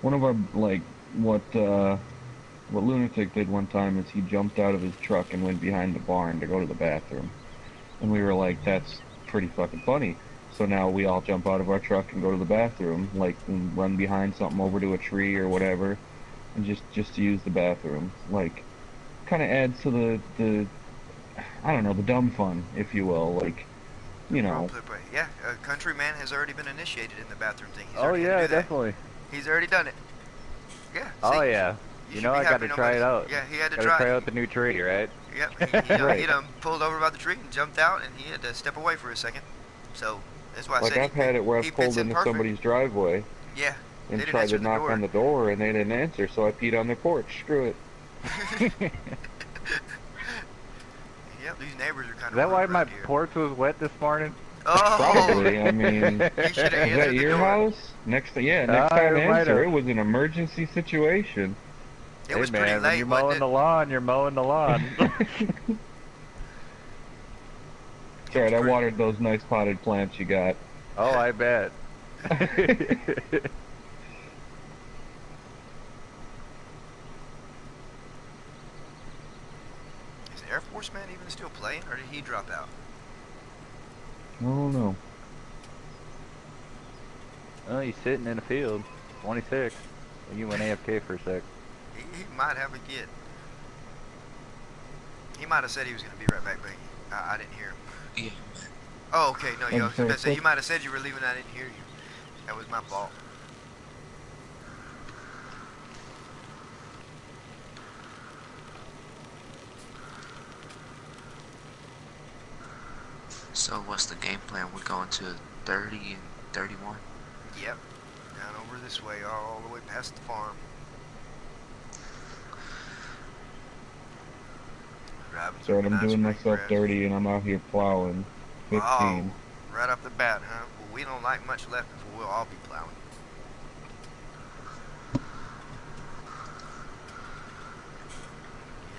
one of our, like, what Lunatic did one time is he jumped out of his truck and went behind the barn to go to the bathroom. And we were like, that's pretty fucking funny. So now we all jump out of our truck and go to the bathroom, like, and run behind something over to a tree or whatever, and just to use the bathroom. Like, kind of adds to the, I don't know, the dumb fun, if you will. Like, you know. Yeah, Countryman has already been initiated in the bathroom thing. He's Oh already yeah, do that. definitely. He's already done it. Yeah. Oh see? yeah. You should know be I got happy to try it out. Yeah, he had to Gotta try out the new tree, right? Yep. He Right. done pulled over by the tree and jumped out, and he had to step away for a second. So that's why I Like, said I've had it where he I've pulled fits in into perfect. somebody's driveway Yeah. and They didn't tried answer to the knock door. on the door, and they didn't answer, so I peed on their porch. Screw it. Yep. Yep, these neighbors are kind Is of that rude why my around here. porch was wet this morning? Oh, Probably. I mean, you should have is that answered the your door. house? Next time It might answer. have. It was an emergency situation. It Hey was pretty man, when you're late, wasn't mowing it? the lawn, you're mowing the lawn. It was Sorry, I pretty. watered those nice potted plants you got. Oh, I bet. Is the Air Force man even still playing, or did he drop out? Oh no. Oh, he's sitting in the field. 26. You went AFK for a sec. He might have a kid. He might have said he was going to be right back, but I didn't hear him. Yeah. Oh, okay. No, Oh, yo, I was sorry, about to say, you quick. might have said you were leaving. I didn't hear you. That was my fault. So what's the game plan? We're going to 30 and 31. Yep. Down over this way, all the way past the farm. Driving through Sorry, I'm nice doing green myself grass. dirty and I'm out here plowing. Oh, 15. right off the bat, huh? Well, we don't like much left before we'll all be plowing.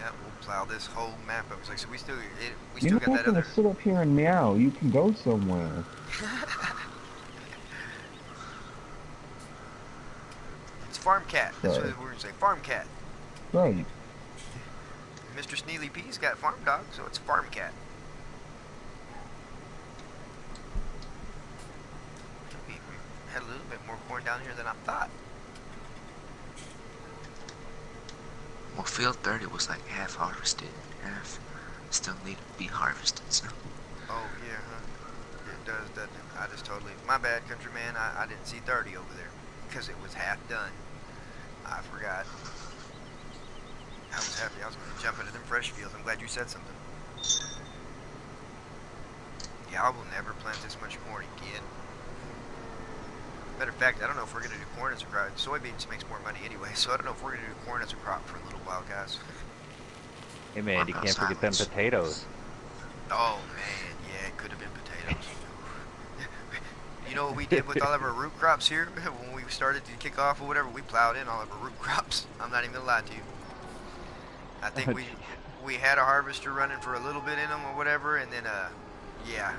Yeah, we'll plow this whole map up. Like, so we You're still got not that gonna other. sit up here and meow. You can go somewhere. It's Farm Cat. That's what Sorry. we're gonna say. Farm Cat. Right. Mr. Sneely P's got Farm Dog, so it's Farm Cat. We had a little bit more corn down here than I thought. Well, field 30 was like half harvested, half still need to be harvested. So Oh yeah, huh? It does, doesn't it? I just totally. My bad, countryman. I didn't see 30 over there because it was half done. I forgot. I was happy. I was going to jump into them fresh fields. I'm glad you said something. Yeah, I will never plant this much corn again. Matter of fact, I don't know if we're going to do corn as a crop. Soybeans makes more money anyway, so I don't know if we're going to do corn as a crop for a little while, guys. Hey man, what you about can't forget them silage? potatoes. Oh man, yeah, it could have been potatoes. You know what we did with all of our root crops here when we started to kick off or whatever? We plowed in all of our root crops. I'm not even gonna lie to you. I think Oh, we had a harvester running for a little bit in them or whatever, and then yeah,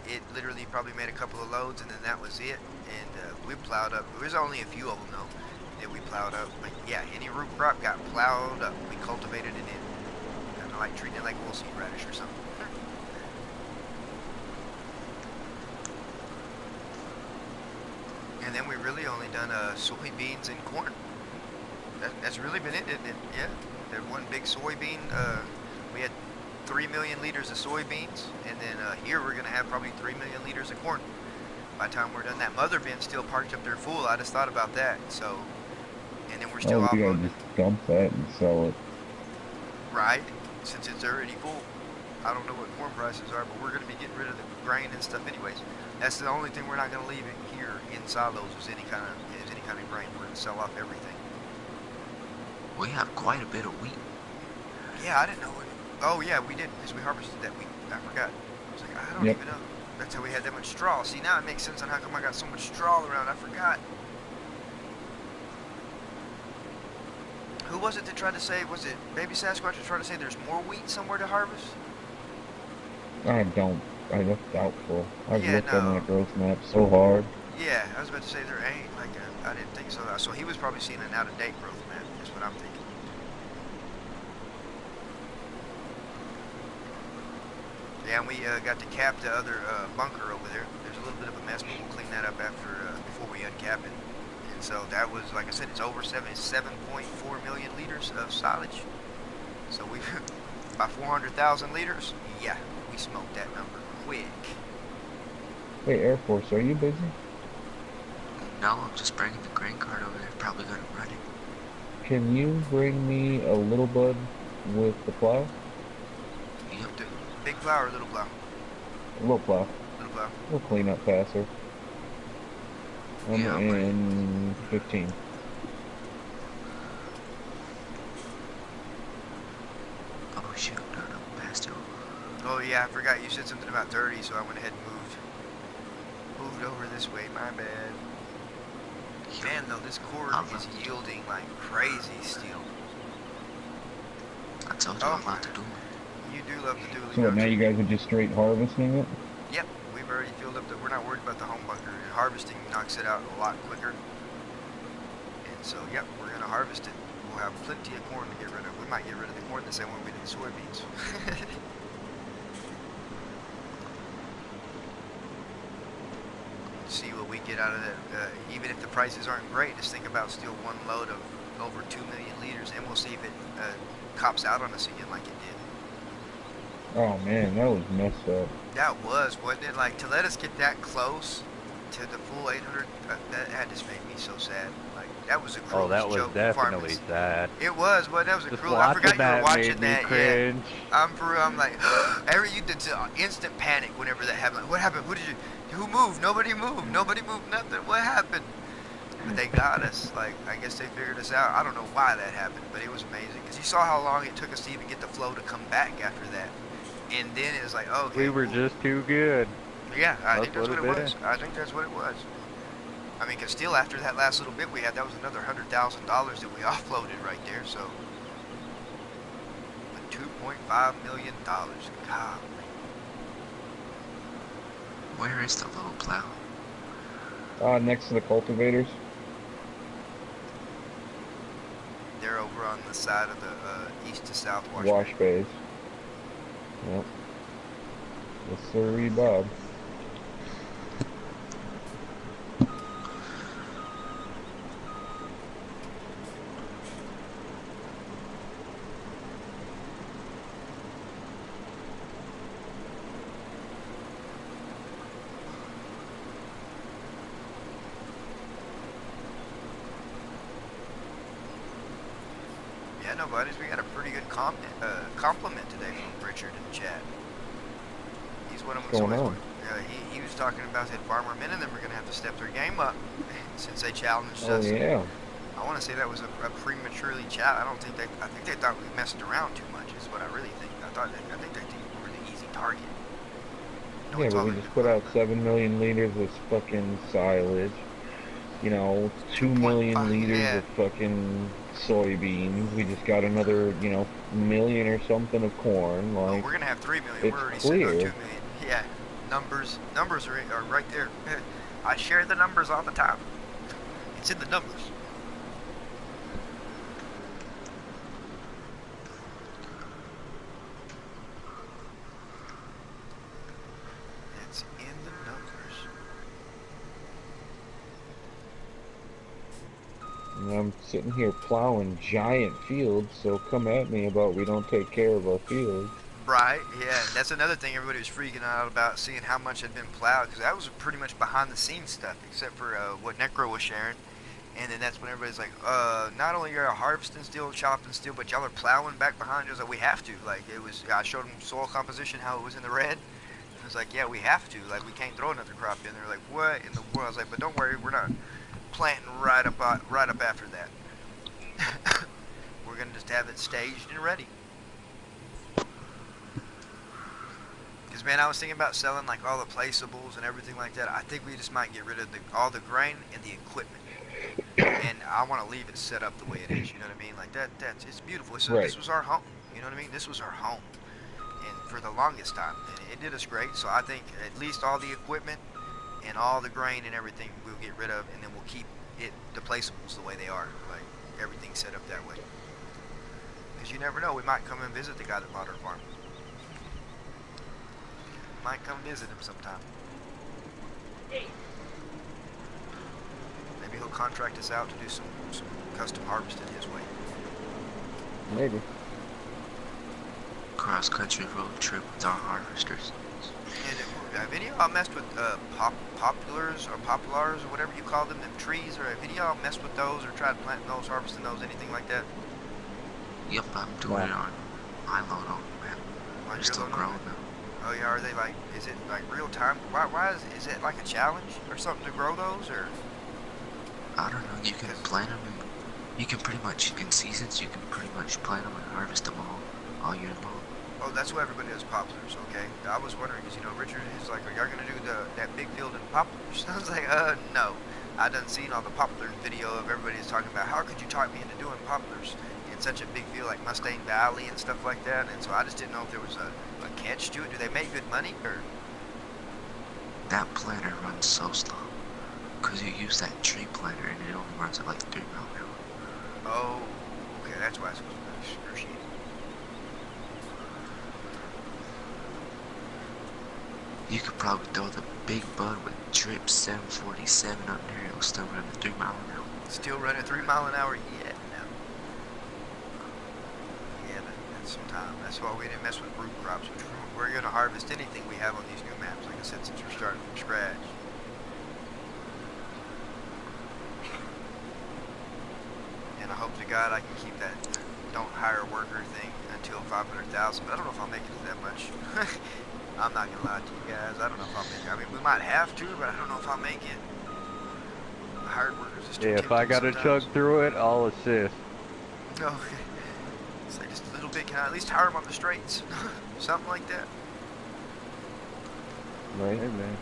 it literally probably made a couple of loads, and then that was it. And we plowed up. There was only a few of them though that we plowed up. But yeah, any root crop got plowed up. We cultivated it in, kind of like treating it like woolseed radish or something. And then we really only done soybeans and corn. That's really been it, isn't it? Yeah. That one big soybean. We had 3 million liters of soybeans, and then here we're gonna have probably 3 million liters of corn. By the time we're done, that mother bin's still parked up there full. I just thought about that. So, and then we're still Oh, we gotta offloading it, just dump that and sell it. right? Since it's already full. I don't know what corn prices are, but we're gonna be getting rid of the grain and stuff anyways. That's the only thing we're not gonna leave it here in silos is any kind of grain. We're gonna sell off everything. We have quite a bit of wheat. Yeah, I didn't know it. Oh yeah, we did because we harvested that wheat. I forgot. I was like, I don't Yep. even know. That's how we had that much straw. See, now it makes sense on how come I got so much straw around. I forgot. Who was it that tried to say? Was it Baby Sasquatch that tried to say there's more wheat somewhere to harvest? I look doubtful. I've Yeah, looked on no. that growth map so hard. Yeah, I was about to say there ain't like I didn't think so. So he was probably seeing an out-of-date growth map. Is what I'm thinking. Yeah, and we got to cap the other bunker over there. There's a little bit of a mess, but we'll clean that up after before we uncap it. And so that was, like I said, it's over 77.4 million liters of silage. So we, by 400,000 liters, yeah, we smoked that number quick. Hey, Air Force, are you busy? No, I'm just bringing the grain cart over there. Probably gonna run it. Can you bring me a little bud with the plow? Yep. The big plow or little plow? A little plow. Little plow. We'll clean up passer. I'm Yeah, I'm ready. in 15. Oh shoot, no, no, passed over. Oh yeah, I forgot you said something about 30, so I went ahead and moved over this way. My bad. Man, though, this cord I is love to do it. yielding like crazy still. I told you Oh I my, love to do it. you do love the dually, So what, don't now you? you guys are just straight harvesting it? Yep, we've already filled up the. We're not worried about the home bunker. Harvesting knocks it out a lot quicker. And so, yep, we're gonna harvest it. We'll have plenty of corn to get rid of. We might get rid of the corn the same way we did the soybeans. See what we get out of that. Even if the prices aren't great, just think about still one load of over 2 million liters, and we'll see if it cops out on us again like it did. Oh man, that was messed up. That was, wasn't it? Like, to let us get that close to the full 800, that just made me so sad. Like, that was the Oh, cruelest that was joke definitely Farmmit. sad. It was, but that was a Just cruel. I watching forgot you were that watching made me that. Yeah, cringe. I'm for real. I'm like, you did instant panic whenever that happened. Like, what happened? Who moved? Nobody moved. Nobody moved. Nothing. What happened? But they got us. Like, I guess they figured us out. I don't know why that happened, but it was amazing because you saw how long it took us to even get the flow to come back after that. And then it was like, oh, okay, We were cool. just too good. Yeah, I think that's what it been. was. I think that's what it was. I mean, because still after that last little bit we had, that was another $100,000 that we offloaded right there. So, but $2.5 million. God. Where is the low plow? Next to the cultivators. They're over on the side of the east to south Wash bays. Yep. Yes, sir, Bob. Yeah, no, buddies, we got a pretty good compliment today from Richard in the chat. He's one of What's going on? he was talking about that Farmmit and them are going to have to step their game up since they challenged Oh us. yeah. I want to say that was a prematurely challenge. I think they thought we messed around too much. Is what I really think. I think they think we were the easy target. No, Yeah, but we just put out 7 million liters of fucking silage. You know, 2 million 2.5, liters yeah. of fucking soybeans. We just got another, million or something of corn. Oh, Like, we're gonna have 3 million. it's We're already sitting on 2 clear. million. Yeah, numbers are right there. I share the numbers all the time. It's in the numbers. It's in the numbers. And I'm sitting here plowing giant fields, so come at me about we don't take care of our fields. Right, yeah, and that's another thing everybody was freaking out about, seeing how much had been plowed, because that was pretty much behind the scenes stuff, except for what Necro was sharing. And then that's when everybody's like, not only are you harvesting steel, chopping steel, but y'all are plowing back behind you. I was like, we have to. Like, I showed them soil composition, how it was in the red. And I was like, yeah, we have to. Like, we can't throw another crop in. They're like, what in the world? I was like, but don't worry, we're not planting right up after that. We're going to just have it staged and ready. Because, man, I was thinking about selling, like, all the placeables and everything like that. I think we just might get rid of all the grain and the equipment. And I want to leave it set up the way it is, you know what I mean? Like, it's beautiful. Right. This was our home, you know what I mean? This was our home. And for the longest time, and it did us great. So I think at least all the equipment and all the grain and everything we'll get rid of, and then we'll keep the placeables the way they are. Like, everything set up that way. Because you never know, we might come and visit the guy that bought our farm. Might come visit him sometime. Maybe he'll contract us out to do some custom harvesting his way. Maybe. Cross-country road trip with our harvesters. And have any of y'all messed with poplars or whatever you call them trees, or have any of y'all messed with those or tried planting those, harvesting those, anything like that? Yep, I'm doing it on my load on man. On They're your still load on growing it? though. Oh yeah, are they like, is it like real time? Why is it like a challenge or something to grow those, or? I don't know, you can plant them, you can pretty much, in seasons, you can pretty much plant them and harvest them all year long. Oh, that's what everybody does, poplars. Okay. I was wondering because Richard is like, are y'all gonna do that big field in poplars? I was like, no. I done seen all the poplar video of everybody's talking about how could you talk me into doing poplars in such a big field like Mustang Valley and stuff like that. And so I just didn't know if there was a catch to it. Do they make good money or? That planter runs so slow. Because you use that tree planter and it only runs at like 3 miles an hour. Oh, okay, that's why it's supposed to be excruciating. You could probably throw the big bud with drip 747 up there, it'll still run at 3 miles an hour. Still running 3 mile an hour? Yeah, no. Yeah, that's some time. That's why we didn't mess with root crops, which we're going to harvest anything we have on these new maps, like I said, since we're starting from scratch. And I hope to God I can keep that don't hire a worker thing until 500,000, but I don't know if I'll make it to that much. I'm not gonna lie to you guys. I don't know if I'll make it. I mean, we might have to, but I don't know if I'll make it. Hired workers is too Yeah, if I gotta sometimes. chug through it, I'll assist. No, it's like just a little bit. Can I at least hire them on the straights? Something like that. Right? Hey, man.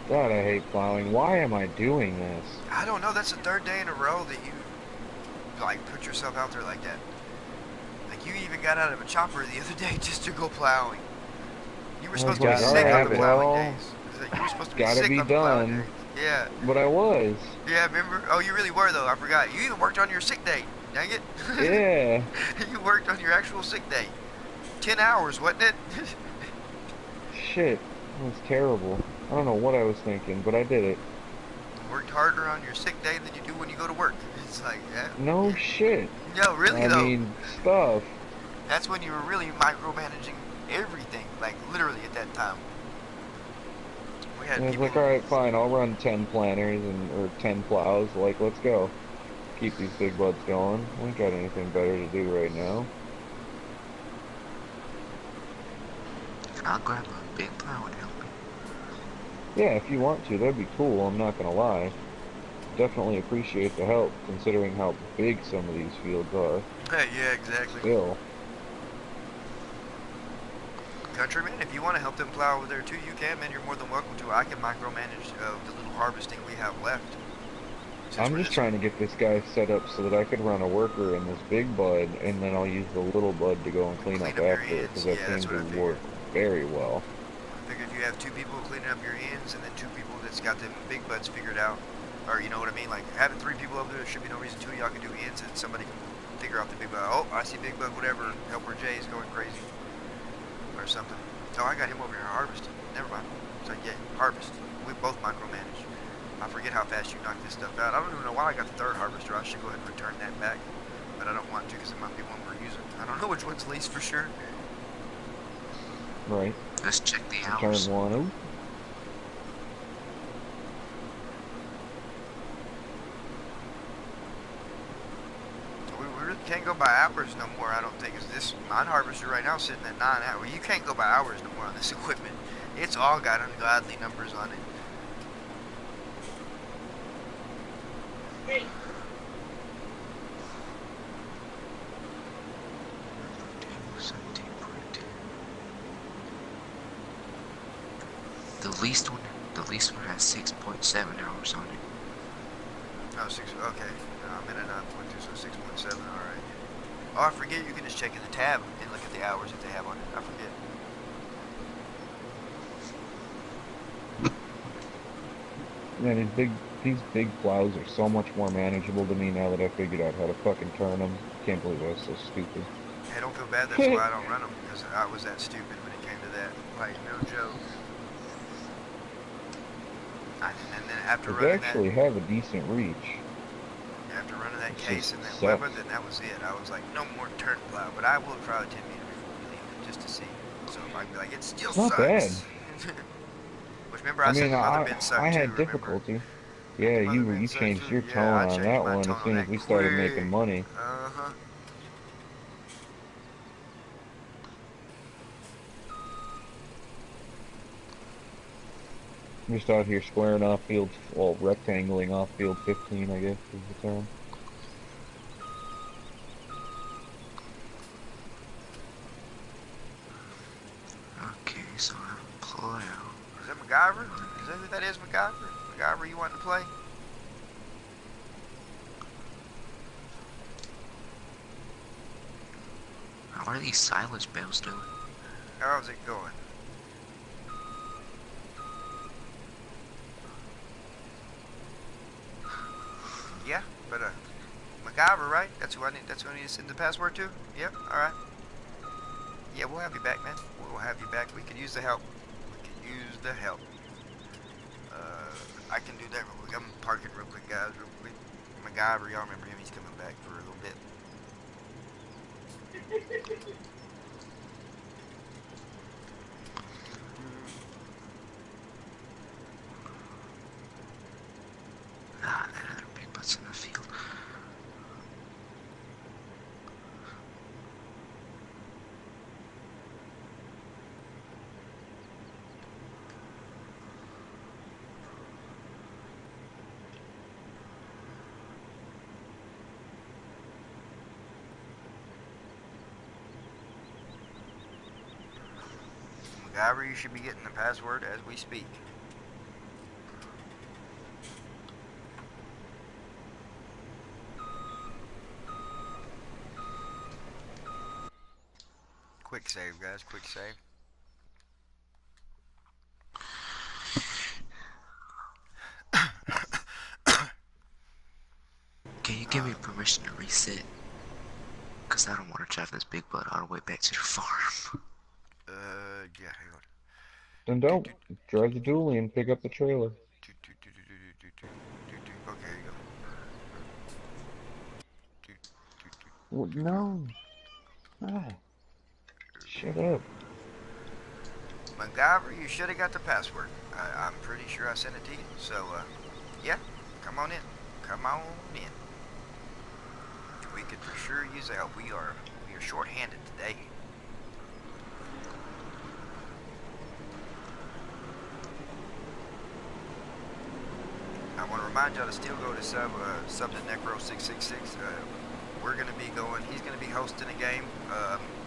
God, I hate plowing. Why am I doing this? I don't know. That's the third day in a row that you like put yourself out there like that. Like you even got out of a chopper the other day just to go plowing. You were supposed to be gotta sick on have the it. plowing Well, days. It's like you were supposed to be gotta sick be on the plowing done. days. Yeah. But I was. Yeah, remember? Oh, you really were, though. I forgot. You even worked on your sick day. Dang it. Yeah. You worked on your actual sick day. 10 hours, wasn't it? Shit. It was terrible. I don't know what I was thinking, but I did it. Worked harder on your sick day than you do when you go to work. It's like, yeah. No shit. No, really, I though. mean, stuff. That's when you were really micromanaging everything. Like, literally at that time. We had And it's people... like, alright, fine, I'll run 10 planters or 10 plows. Like, let's go. Keep these big buds going. We ain't got anything better to do right now. I'll grab a big plow and help me. Yeah, if you want to, that'd be cool, I'm not gonna lie. Definitely appreciate the help, considering how big some of these fields are. Yeah, exactly. Still. Countryman, if you want to help them plow over there too, you can, man. You're more than welcome to. I can micromanage the little harvesting we have left. I'm just trying to get this guy set up so that I could run a worker in this big bud, and then I'll use the little bud to go and clean up your after, ends. because that Yeah, seems that's what I to figured. work very well. I figure if you have 2 people cleaning up your ends and then 2 people that's got them big buds figured out, or you know what I mean, like having 3 people over there, there should be no reason 2 of y'all can do ends and somebody can figure out the big bud. Oh, I see big bud, whatever. Helper Jay is going crazy, or something. Oh, I got him over here harvesting. Never mind. It's like, yeah, harvest. We both micromanage. I forget how fast you knock this stuff out. I don't even know why I got the 3rd harvester. I should go ahead and return that back, but I don't want to because it might be one we're using. I don't know which one's least for sure. Right. Let's check the Return hours. one. Ooh. We really can't go by hours no more, I don't think. Cause this mine harvester right now is sitting at 9 hours. You can't go by hours no more on this equipment. It's all got ungodly numbers on it. Hey. The least one has 6.7 hours on it. Oh, 6, okay. I'm in a 9.2, so 6.7, alright. Oh, I forget you can just check in the tab and look at the hours that they have on it. I forget. Man, these big plows are so much more manageable to me now that I figured out how to fucking turn them. Can't believe I was so stupid. Hey, don't feel bad, that's why I don't run them, because I was that stupid when it came to that. Like, no joke. And then after They running actually have a decent reach. after running that It's case just and that sucks. weapon, then that was it. I was like, no more turn plow, but I will try the 10 meter before we leave it, just to see. So if I can be like, it still It's not sucks. bad. Which remember I said the mother bin sucked I too, had remember? difficulty. Yeah, The mother you bin sucked changed too. your Yeah, tone I on changed that my one tone as on soon as that we started quick. making money. Uh-huh. I'm just out here squaring off field, well, rectangling off field 15, I guess is the term. Okay, so I pull out. Is that MacGyver? Is that who that is, MacGyver? MacGyver, you wanting to play? What are these silage bales doing? How's it going? Yeah, but MacGyver, right? That's who I need. That's who I need to send the password to. Yep. All right. Yeah, we'll have you back, man. We'll have you back. We could use the help. We could use the help. I can do that real quick. I'm parking real quick, guys. Real quick. MacGyver, y'all remember him? He's coming back for a little bit. Ah, that other big butts in the field. MacGyver, you should be getting the password as we speak. Quick save, guys. Quick save. Can you give me permission to reset? Cause I don't want to drive this big butt all the way back to the farm. Yeah, hang on. Then don't. Drive the dually and pick up the trailer. Okay, here you go. What? No. Ah, shut up. MacGyver, you should have got the password. I'm pretty sure I sent it to you. So, yeah, come on in. Come on in. We could for sure use the help. We are short-handed today. I want to remind y'all to still go to sub to Necro666. We're gonna be going. He's gonna be hosting a game,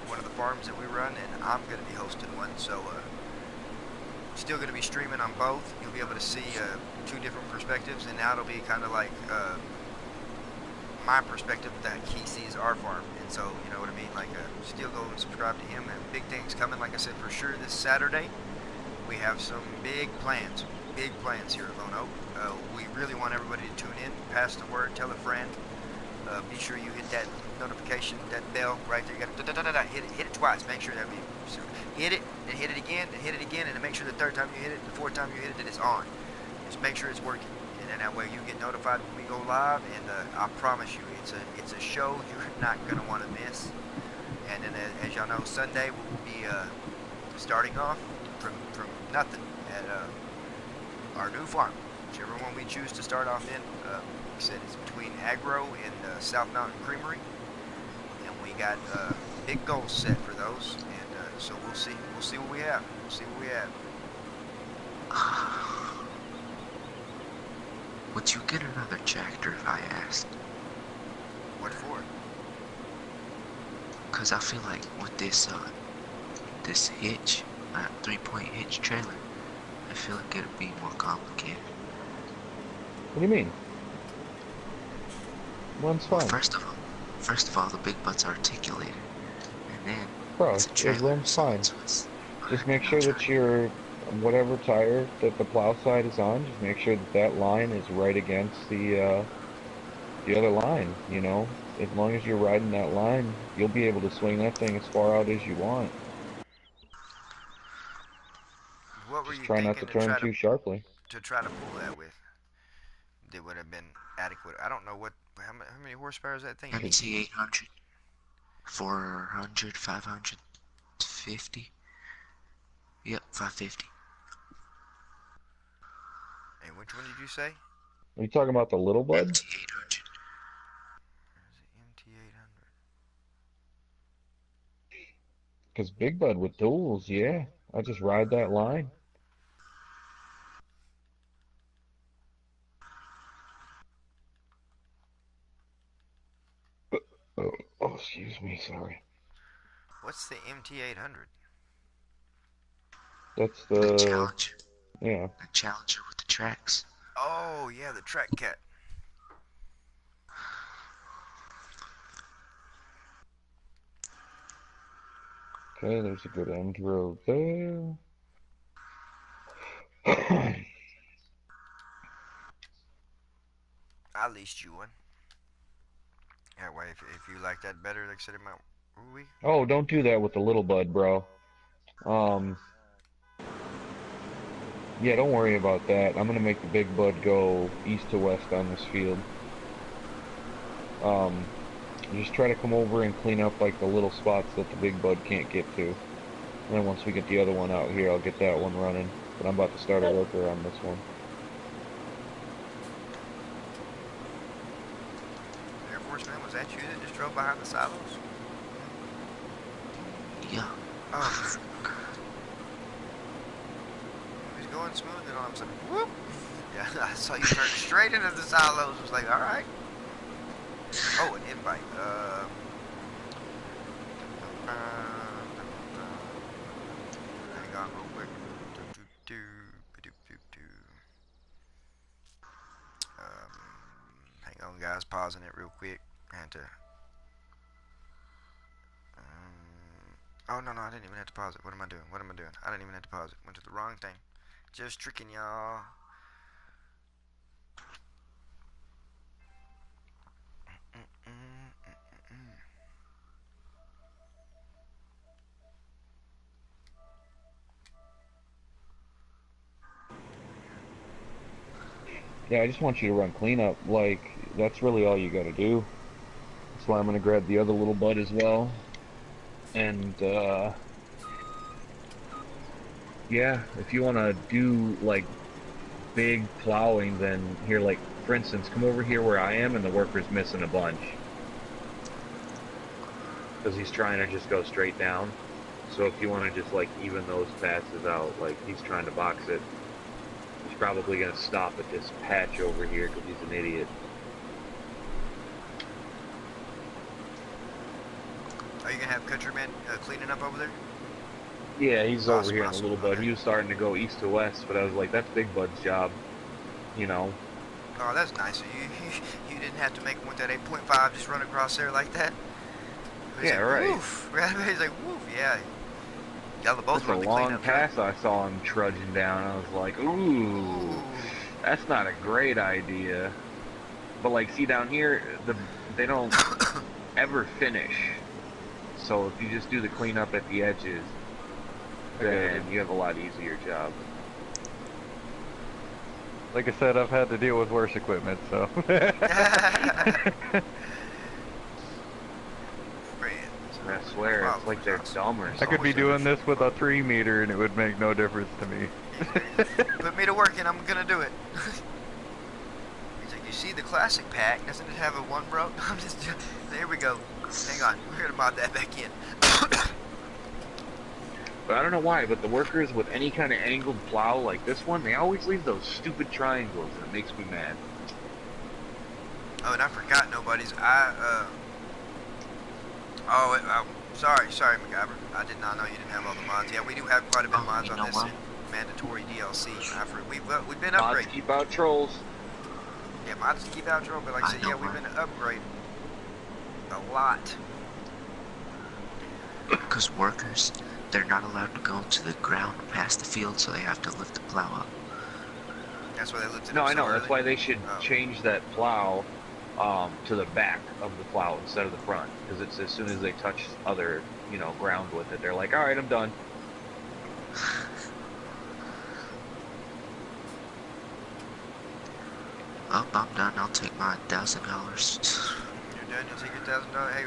one of the farms that we run, and I'm gonna be hosting one. So still gonna be streaming on both. You'll be able to see two different perspectives, and now it'll be kind of like my perspective that he sees our farm. And so you know what I mean. Like still go and subscribe to him. And big things coming. Like I said, for sure this Saturday we have some big plans. Big plans here at Lone Oak. We really want everybody to tune in, pass the word, tell a friend. Be sure you hit that notification, that bell right there. You got hit it twice. Make sure that hit it, then hit it again, then hit it again, and then make sure the third time you hit it, the fourth time you hit it, that it's on. Just make sure it's working, and then that way you get notified when we go live. And I promise you, it's a show you're not gonna want to miss. And then as y'all know, Sunday we'll be starting off from nothing at our new farm, whichever one we choose to start off in. Like I said, it's between Agro and South Mountain Creamery, and we got big goals set for those. And so we'll see what we have. We'll see what we have. Would you get another tractor if I asked? What for? Cause I feel like with this this hitch, 3-point hitch trailer, I feel like it'd be more complicated. What do you mean? One's fine. First of all, the big butt's articulated, and then Bro, it's a it trailer. runs fine. So it's Just make sure that your whatever tire that the plow side is on, just make sure that that line is right against the other line, you know? As long as you're riding that line, you'll be able to swing that thing as far out as you want. What were Just you try not to thinking turn too sharply. to try to pull that with? That would have been adequate. I don't know how many horsepower is that thing? MT 800, 400, 550. Yep, 550. And which one did you say? Are you talking about the little bud? MT 800. Or is it MT800? Because Big Bud with duals, yeah. I just ride that line. Oh, excuse me, sorry. What's the MT800? That's The the, Challenger. yeah. The Challenger with the tracks. Oh yeah, the track cat. Okay, there's a good end road there. I leased you one. That way, if you like that better, like I said, it might. Ooh wee. Oh, don't do that with the little bud, bro. Um, yeah, don't worry about that. I'm gonna make the big bud go east to west on this field. Um, just try to come over and clean up like the little spots that the big bud can't get to. And then once we get the other one out here, I'll get that one running. But I'm about to start a worker on this one. Air Force man, was that you that just drove behind the silos? Yeah. Oh, he was going smooth, and all of a sudden, whoop! Yeah, I saw you turn straight into the silos. I was like, all right. Oh, an invite. Hang on real quick. Hang on, guys. Pausing it real quick. I had to. Oh no, I didn't even have to pause it. What am I doing? What am I doing? I didn't even have to pause it. Went to the wrong thing. Just tricking y'all. Yeah, I just want you to run cleanup. Like, that's really all you gotta do. That's why I'm gonna grab the other little bud as well. And, yeah, if you wanna do, like, big plowing, then here, like, for instance, come over here where I am and the worker's missing a bunch. Because he's trying to just go straight down. So if you want to just, like, even those passes out, like, he's trying to box it, he's probably going to stop at this patch over here because he's an idiot. Are you gonna have Countryman cleaning up over there? Yeah, he's over Awesome, here in a awesome. little bud. Okay. He was starting to go east to west, but I was like, that's Big Bud's job, you know. Oh, that's nice. You didn't have to make him with that 8.5 just run across there like that. He's Yeah, like, right. woof. He's like, woof. Yeah. Y'all both Just a run the long cleanup truck. pass I saw him trudging down. I was like, ooh, Ooh. that's not a great idea. But like, see down here, they don't ever finish. So if you just do the cleanup at the edges, then you have a lot easier job. Like I said, I've had to deal with worse equipment, so. I swear, it's like they're dumb or I something. could be doing this with a 3 meter and it would make no difference to me. Put me to work and I'm gonna do it. He's like, you see the classic pack? Doesn't it have a one broke? I'm just. There we go. Hang on, we're gonna mod that back in. But I don't know why, but the workers with any kind of angled plow like this one, they always leave those stupid triangles, and it makes me mad. Oh, and I forgot nobody's. Sorry, MacGyver. I did not know you didn't have all the mods. Yeah, we do have quite a bit of mods on this mandatory DLC. We've been upgrading. Mods keep out trolls. Yeah, mods keep out troll, but like I said, yeah, we've been upgrading a lot. Because workers, they're not allowed to go to the ground past the field, so they have to lift the plow up. That's why they lifted it No, up I so know. early. That's why they should change that plow to the back of the plow instead of the front. Because it's as soon as they touch other, ground with it, they're like, all right, I'm done. Oh, I'm done. I'll take my $1,000. You're done. You'll take your $1,000. Hey,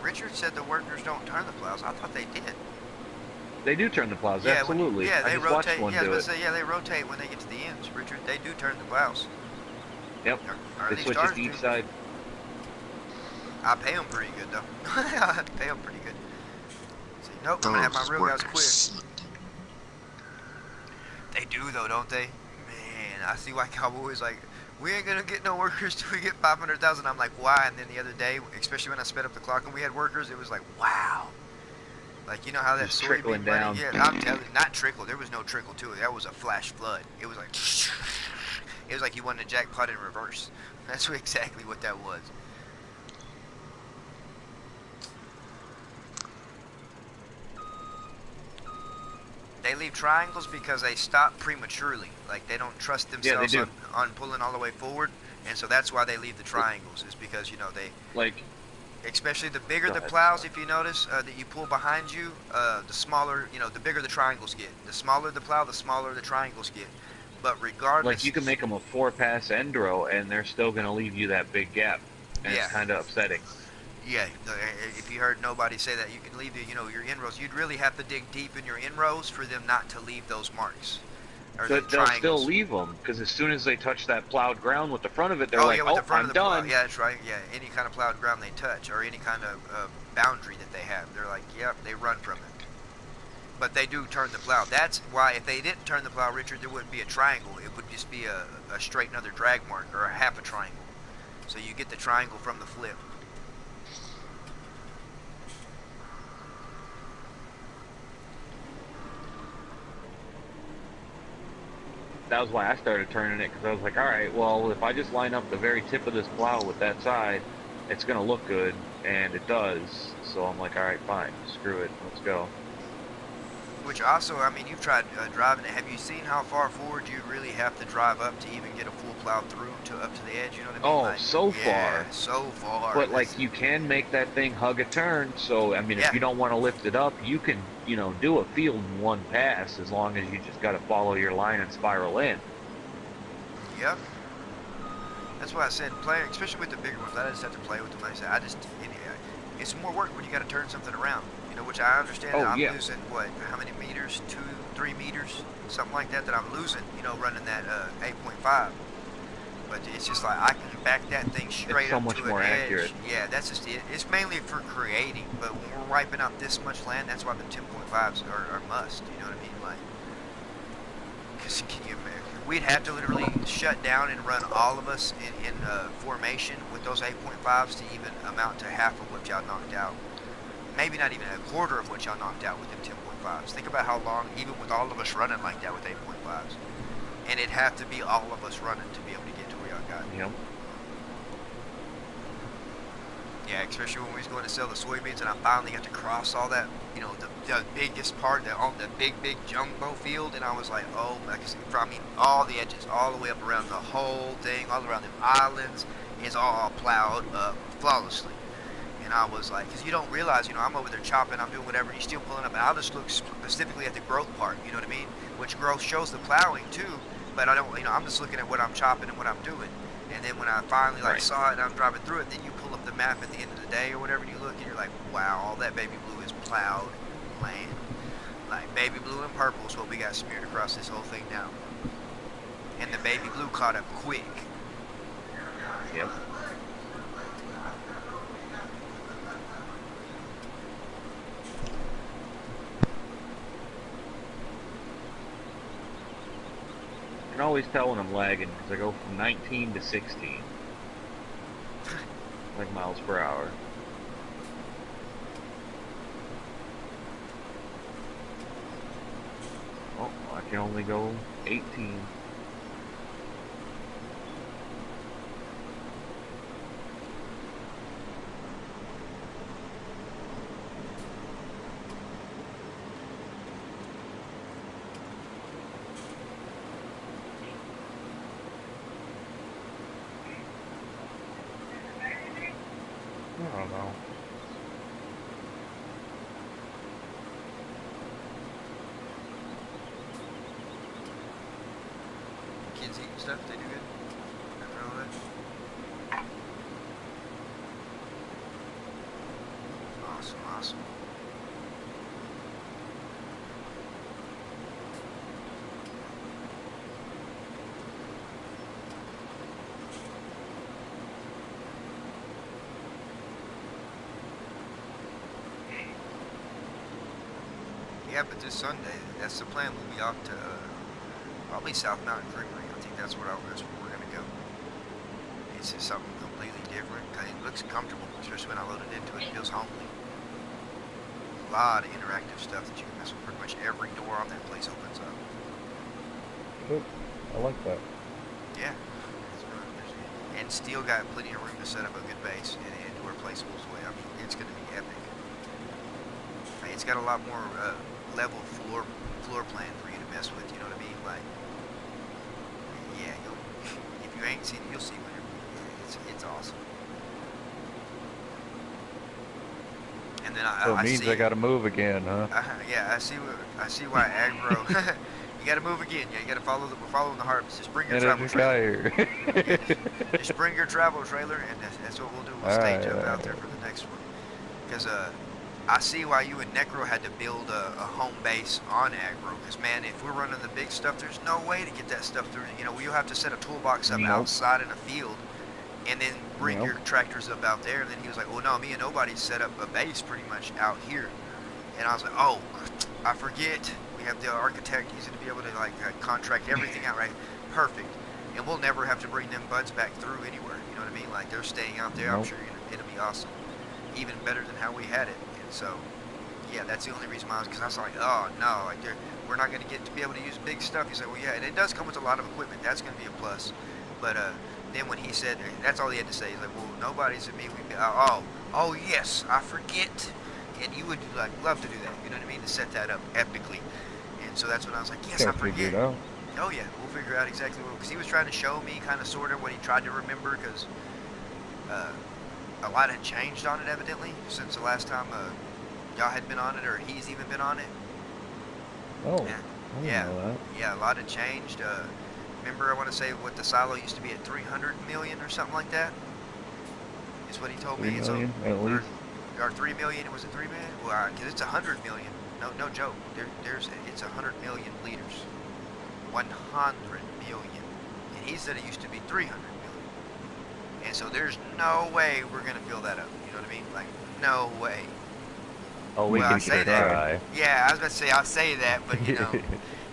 Richard said the workers don't turn the plows. I thought they did. They do turn the plows, Yeah, absolutely. yeah, they I just rotate. watched one Yeah, I do was it. gonna say, yeah, they rotate when they get to the ends. Richard, they do turn the plows. Yep. Or They these switch it stars to each do. side. I pay them pretty good though. I pay them pretty good. See, nope, I'm gonna have my Those real guys workers quit. suck. They do though, don't they? Man, I see why Cowboys like we ain't gonna get no workers till we get 500,000. I'm like, why? And then the other day, especially when I sped up the clock and we had workers, it was like, wow. Like, you know how that Just trickling soybean money? down. Yeah, I'm telling you, not trickle. There was no trickle to it. That was a flash flood. It was like, it was like you won the jackpot in reverse. That's exactly what that was. They leave triangles because they stop prematurely. Like, they don't trust Yeah, they themselves do. on pulling all the way forward. And so that's why they leave the triangles, is because, you know, they, Like, especially the bigger go the ahead, plows, sorry. if you notice, that you pull behind you, the smaller, you know, the bigger the triangles get. The smaller the plow, the smaller the triangles get. But Like, regardless, you can make them a 4-pass end row, and they're still going to leave you that big gap. And it's yeah, kind of upsetting. yeah. If you heard nobody say that, you can leave, you know, your inrows. You'd really have to dig deep in your inrows for them not to leave those marks or them They'll still triangles. leave them, because as soon as they touch that plowed ground with the front of it, they're Oh like, yeah, with the oh, front I'm of the plow. done. Yeah, that's right. Yeah, any kind of plowed ground they touch or any kind of boundary that they have, they're like, yep, they run from it. But they do turn the plow. That's why if they didn't turn the plow, Richard, there wouldn't be a triangle. It would just be a straight another drag mark or a half a triangle. So you get the triangle from the flip. That was why I started turning it, because I was like, all right, well, if I just line up the very tip of this plow with that side, it's going to look good, and it does. So I'm like, all right, fine, screw it, let's go. Which also, I mean, you've tried driving it. Have you seen how far forward you really have to drive up to even get a full plow through to up to the edge? You know what I mean? Oh, Like, so yeah, far. so far. But, like, you can make that thing hug a turn, so, I mean, if Yeah, you don't want to lift it up, you can, do a field in one pass, as long as you just got to follow your line and spiral in. yep. That's why I said playing, especially with the bigger ones. I just have to play with them. Like I said, it's more work when you got to turn something around. You know, which I understand that Oh, I'm yeah. losing what, how many meters, 3 meters, something like that. That I'm losing. You know, running that 8.5. But it's just like I can back that thing It's straight so up much to an more edge. accurate. Yeah, that's just it. It's mainly for creating. But when we're wiping out this much land, that's why the 10.5s are must. You know what I mean? Like. Because we'd have to literally shut down and run all of us in formation with those 8.5s to even amount to half of what y'all knocked out. Maybe not even a quarter of what y'all knocked out with them 10.5s. Think about how long, even with all of us running like that with 8.5s. And it'd have to be all of us running to be able to get to where y'all got. Yep. Yeah, especially when we was going to sell the soybeans and I finally got to cross all that, you know, the biggest part, on the big jumbo field, and I was like, oh, I mean, all the edges, all the way up around the whole thing, all around the islands, is all plowed up flawlessly. And I was like, because you don't realize, you know, I'm over there chopping, I'm doing whatever, and you're still pulling up, and I'll just look specifically at the growth part, you know what I mean? Which growth shows the plowing too, but I don't, you know, I'm just looking at what I'm chopping and what I'm doing. And then when I finally like Right. saw it and I'm driving through it, then you pull up the map at the end of the day or whatever, and you look and you're like, wow, all that baby blue is plowed land. Like baby blue and purple is what we got smeared across this whole thing now. And the baby blue caught up quick. Yep. You can always tell when I'm lagging, because I go from 19 to 16. Like miles per hour. Oh, I can only go 18. I don't know. Kids eating stuff, they do good. After all that. Awesome, awesome. Yeah, but this Sunday, that's the plan. We'll be off to probably South Mountain Creamery. I think that's where we're gonna go. It's just something completely different. It looks comfortable, especially when I load it into it. It feels homely. A lot of interactive stuff that you can mess with. Pretty much every door on that place opens up. Good. I like that. Yeah. And still got plenty of room to set up a good base and do replaceables way. I mean, it's going to be epic. It's got a lot more level floor plan for you to mess with. You know what I mean? Like, yeah, if you ain't seen it, you'll see whenever. It's awesome. And then So it I means see. I gotta move again, huh? Yeah, I see why aggro. You gotta move again. Yeah, you gotta follow we're following the harvest. Just bring your And I travel just got trailer. here. Yeah, just bring your travel trailer, and that's what we'll do. We'll stage up out there for the next one. Because I see why you and Necro had to build a home base on aggro. Because man, if we're running the big stuff, there's no way to get that stuff through. You know, you'll have to set a toolbox up Nope. outside in a field, and then bring Nope. your tractors up out there. And then he was like, well, no, me and nobody set up a base pretty much out here. And I was like, oh, I forget. We have the architect. He's going to be able to like contract everything out right. Perfect. And we'll never have to bring them buds back through anywhere. You know what I mean? Like they're staying out there. I'm Nope. sure it'll be awesome. Even better than how we had it. And so, yeah, that's the only reason why because I was like, oh no, like we're not going to get to be able to use big stuff. He's like, well, yeah, and it does come with a lot of equipment. That's going to be a plus. But then when he said, that's all he had to say. He's like, well, nobody's at me. Oh yes, I forget. And you would like love to do that, you know what I mean, to set that up epically. And so that's when I was like, yes, I Gotta figure forget. it out. Oh yeah, we'll figure out exactly what, because he was trying to show me kind of sort of what he tried to remember, because a lot had changed on it evidently since the last time y'all had been on it, or he's even been on it. Oh, Yeah, I didn't yeah, know that. yeah, a lot had changed. Remember, I want to say what the silo used to be at 300 million or something like that. Is what he told 3 me. million, at least. Or 3 million, was it 3 million? Well, because it's 100 million. No joke. It's 100 million liters. 100 million. And he said it used to be 300 million. And so there's no way we're going to fill that up. You know what I mean? Like, no way. Oh, we Well, can I say try. that. Yeah, I was about to say, I'll say that, but you know.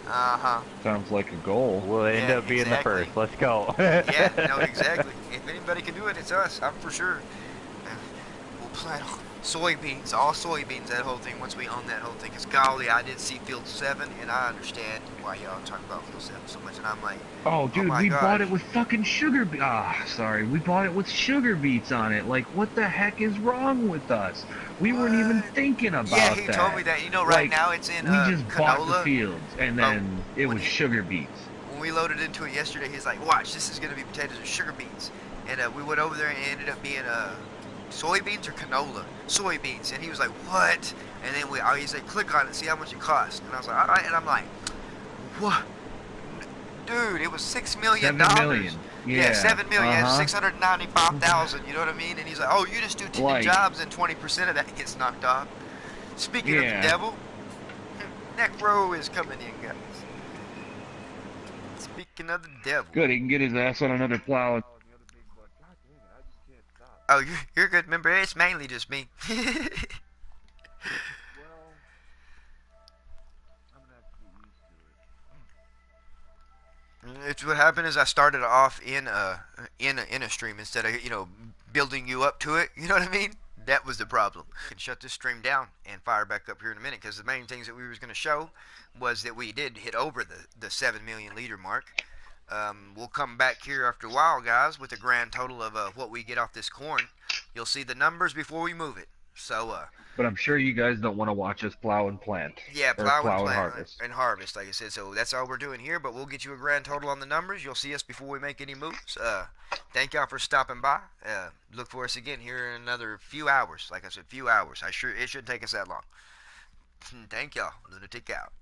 Uh-huh. Sounds like a goal. We'll end Yeah, up being exactly. the first. Let's go. Yeah, no, exactly. If anybody can do it, it's us. I'm for sure. We'll plant soybeans, all soybeans, that whole thing, once we own that whole thing. Because golly, I did see Field 7, and I understand why y'all talk about Field 7 so much. And I'm like, Oh, dude, my we gosh. bought it with fucking sugar sorry. We bought it with sugar beets on it. Like, what the heck is wrong with us? We weren't even What? thinking about that. Yeah, he told me that. You know, right Like, now it's in we just bought the canola. fields, and then it when was he- sugar beets. When we loaded into it yesterday, he's like, watch, this is going to be potatoes or sugar beets. And we went over there and it ended up being soybeans or canola? Soybeans. And he was like, what? And then he's like, click on it, see how much it costs. And I was like, all right. And I'm like, what? Dude, it was $6 million. 7 million. Yeah, 7 million. uh-huh. 695,000. You know what I mean? And he's like, oh, you just do 10 Like- jobs and 20% of that gets knocked off. Speaking of the Yeah. devil, Necro is coming in, guys. Speaking of the devil. Good, he can get his ass on another plow. Oh, you're good. Remember, it's mainly just me. It's what happened is I started off in a stream instead of building you up to it. You know what I mean? That was the problem. I can shut this stream down and fire back up here in a minute because the main things that we was going to show was that we did hit over the 7 million liter mark. We'll come back here after a while, guys, with a grand total of what we get off this corn. You'll see the numbers before we move it. So, But I'm sure you guys don't want to watch us plow and plant. yeah, Or plow and plow and plant harvest. and harvest, like I said. So that's all we're doing here. But we'll get you a grand total on the numbers. You'll see us before we make any moves. Thank y'all for stopping by. Look for us again here in another few hours. Like I said, few hours. It shouldn't take us that long. Thank y'all. Lunatic out.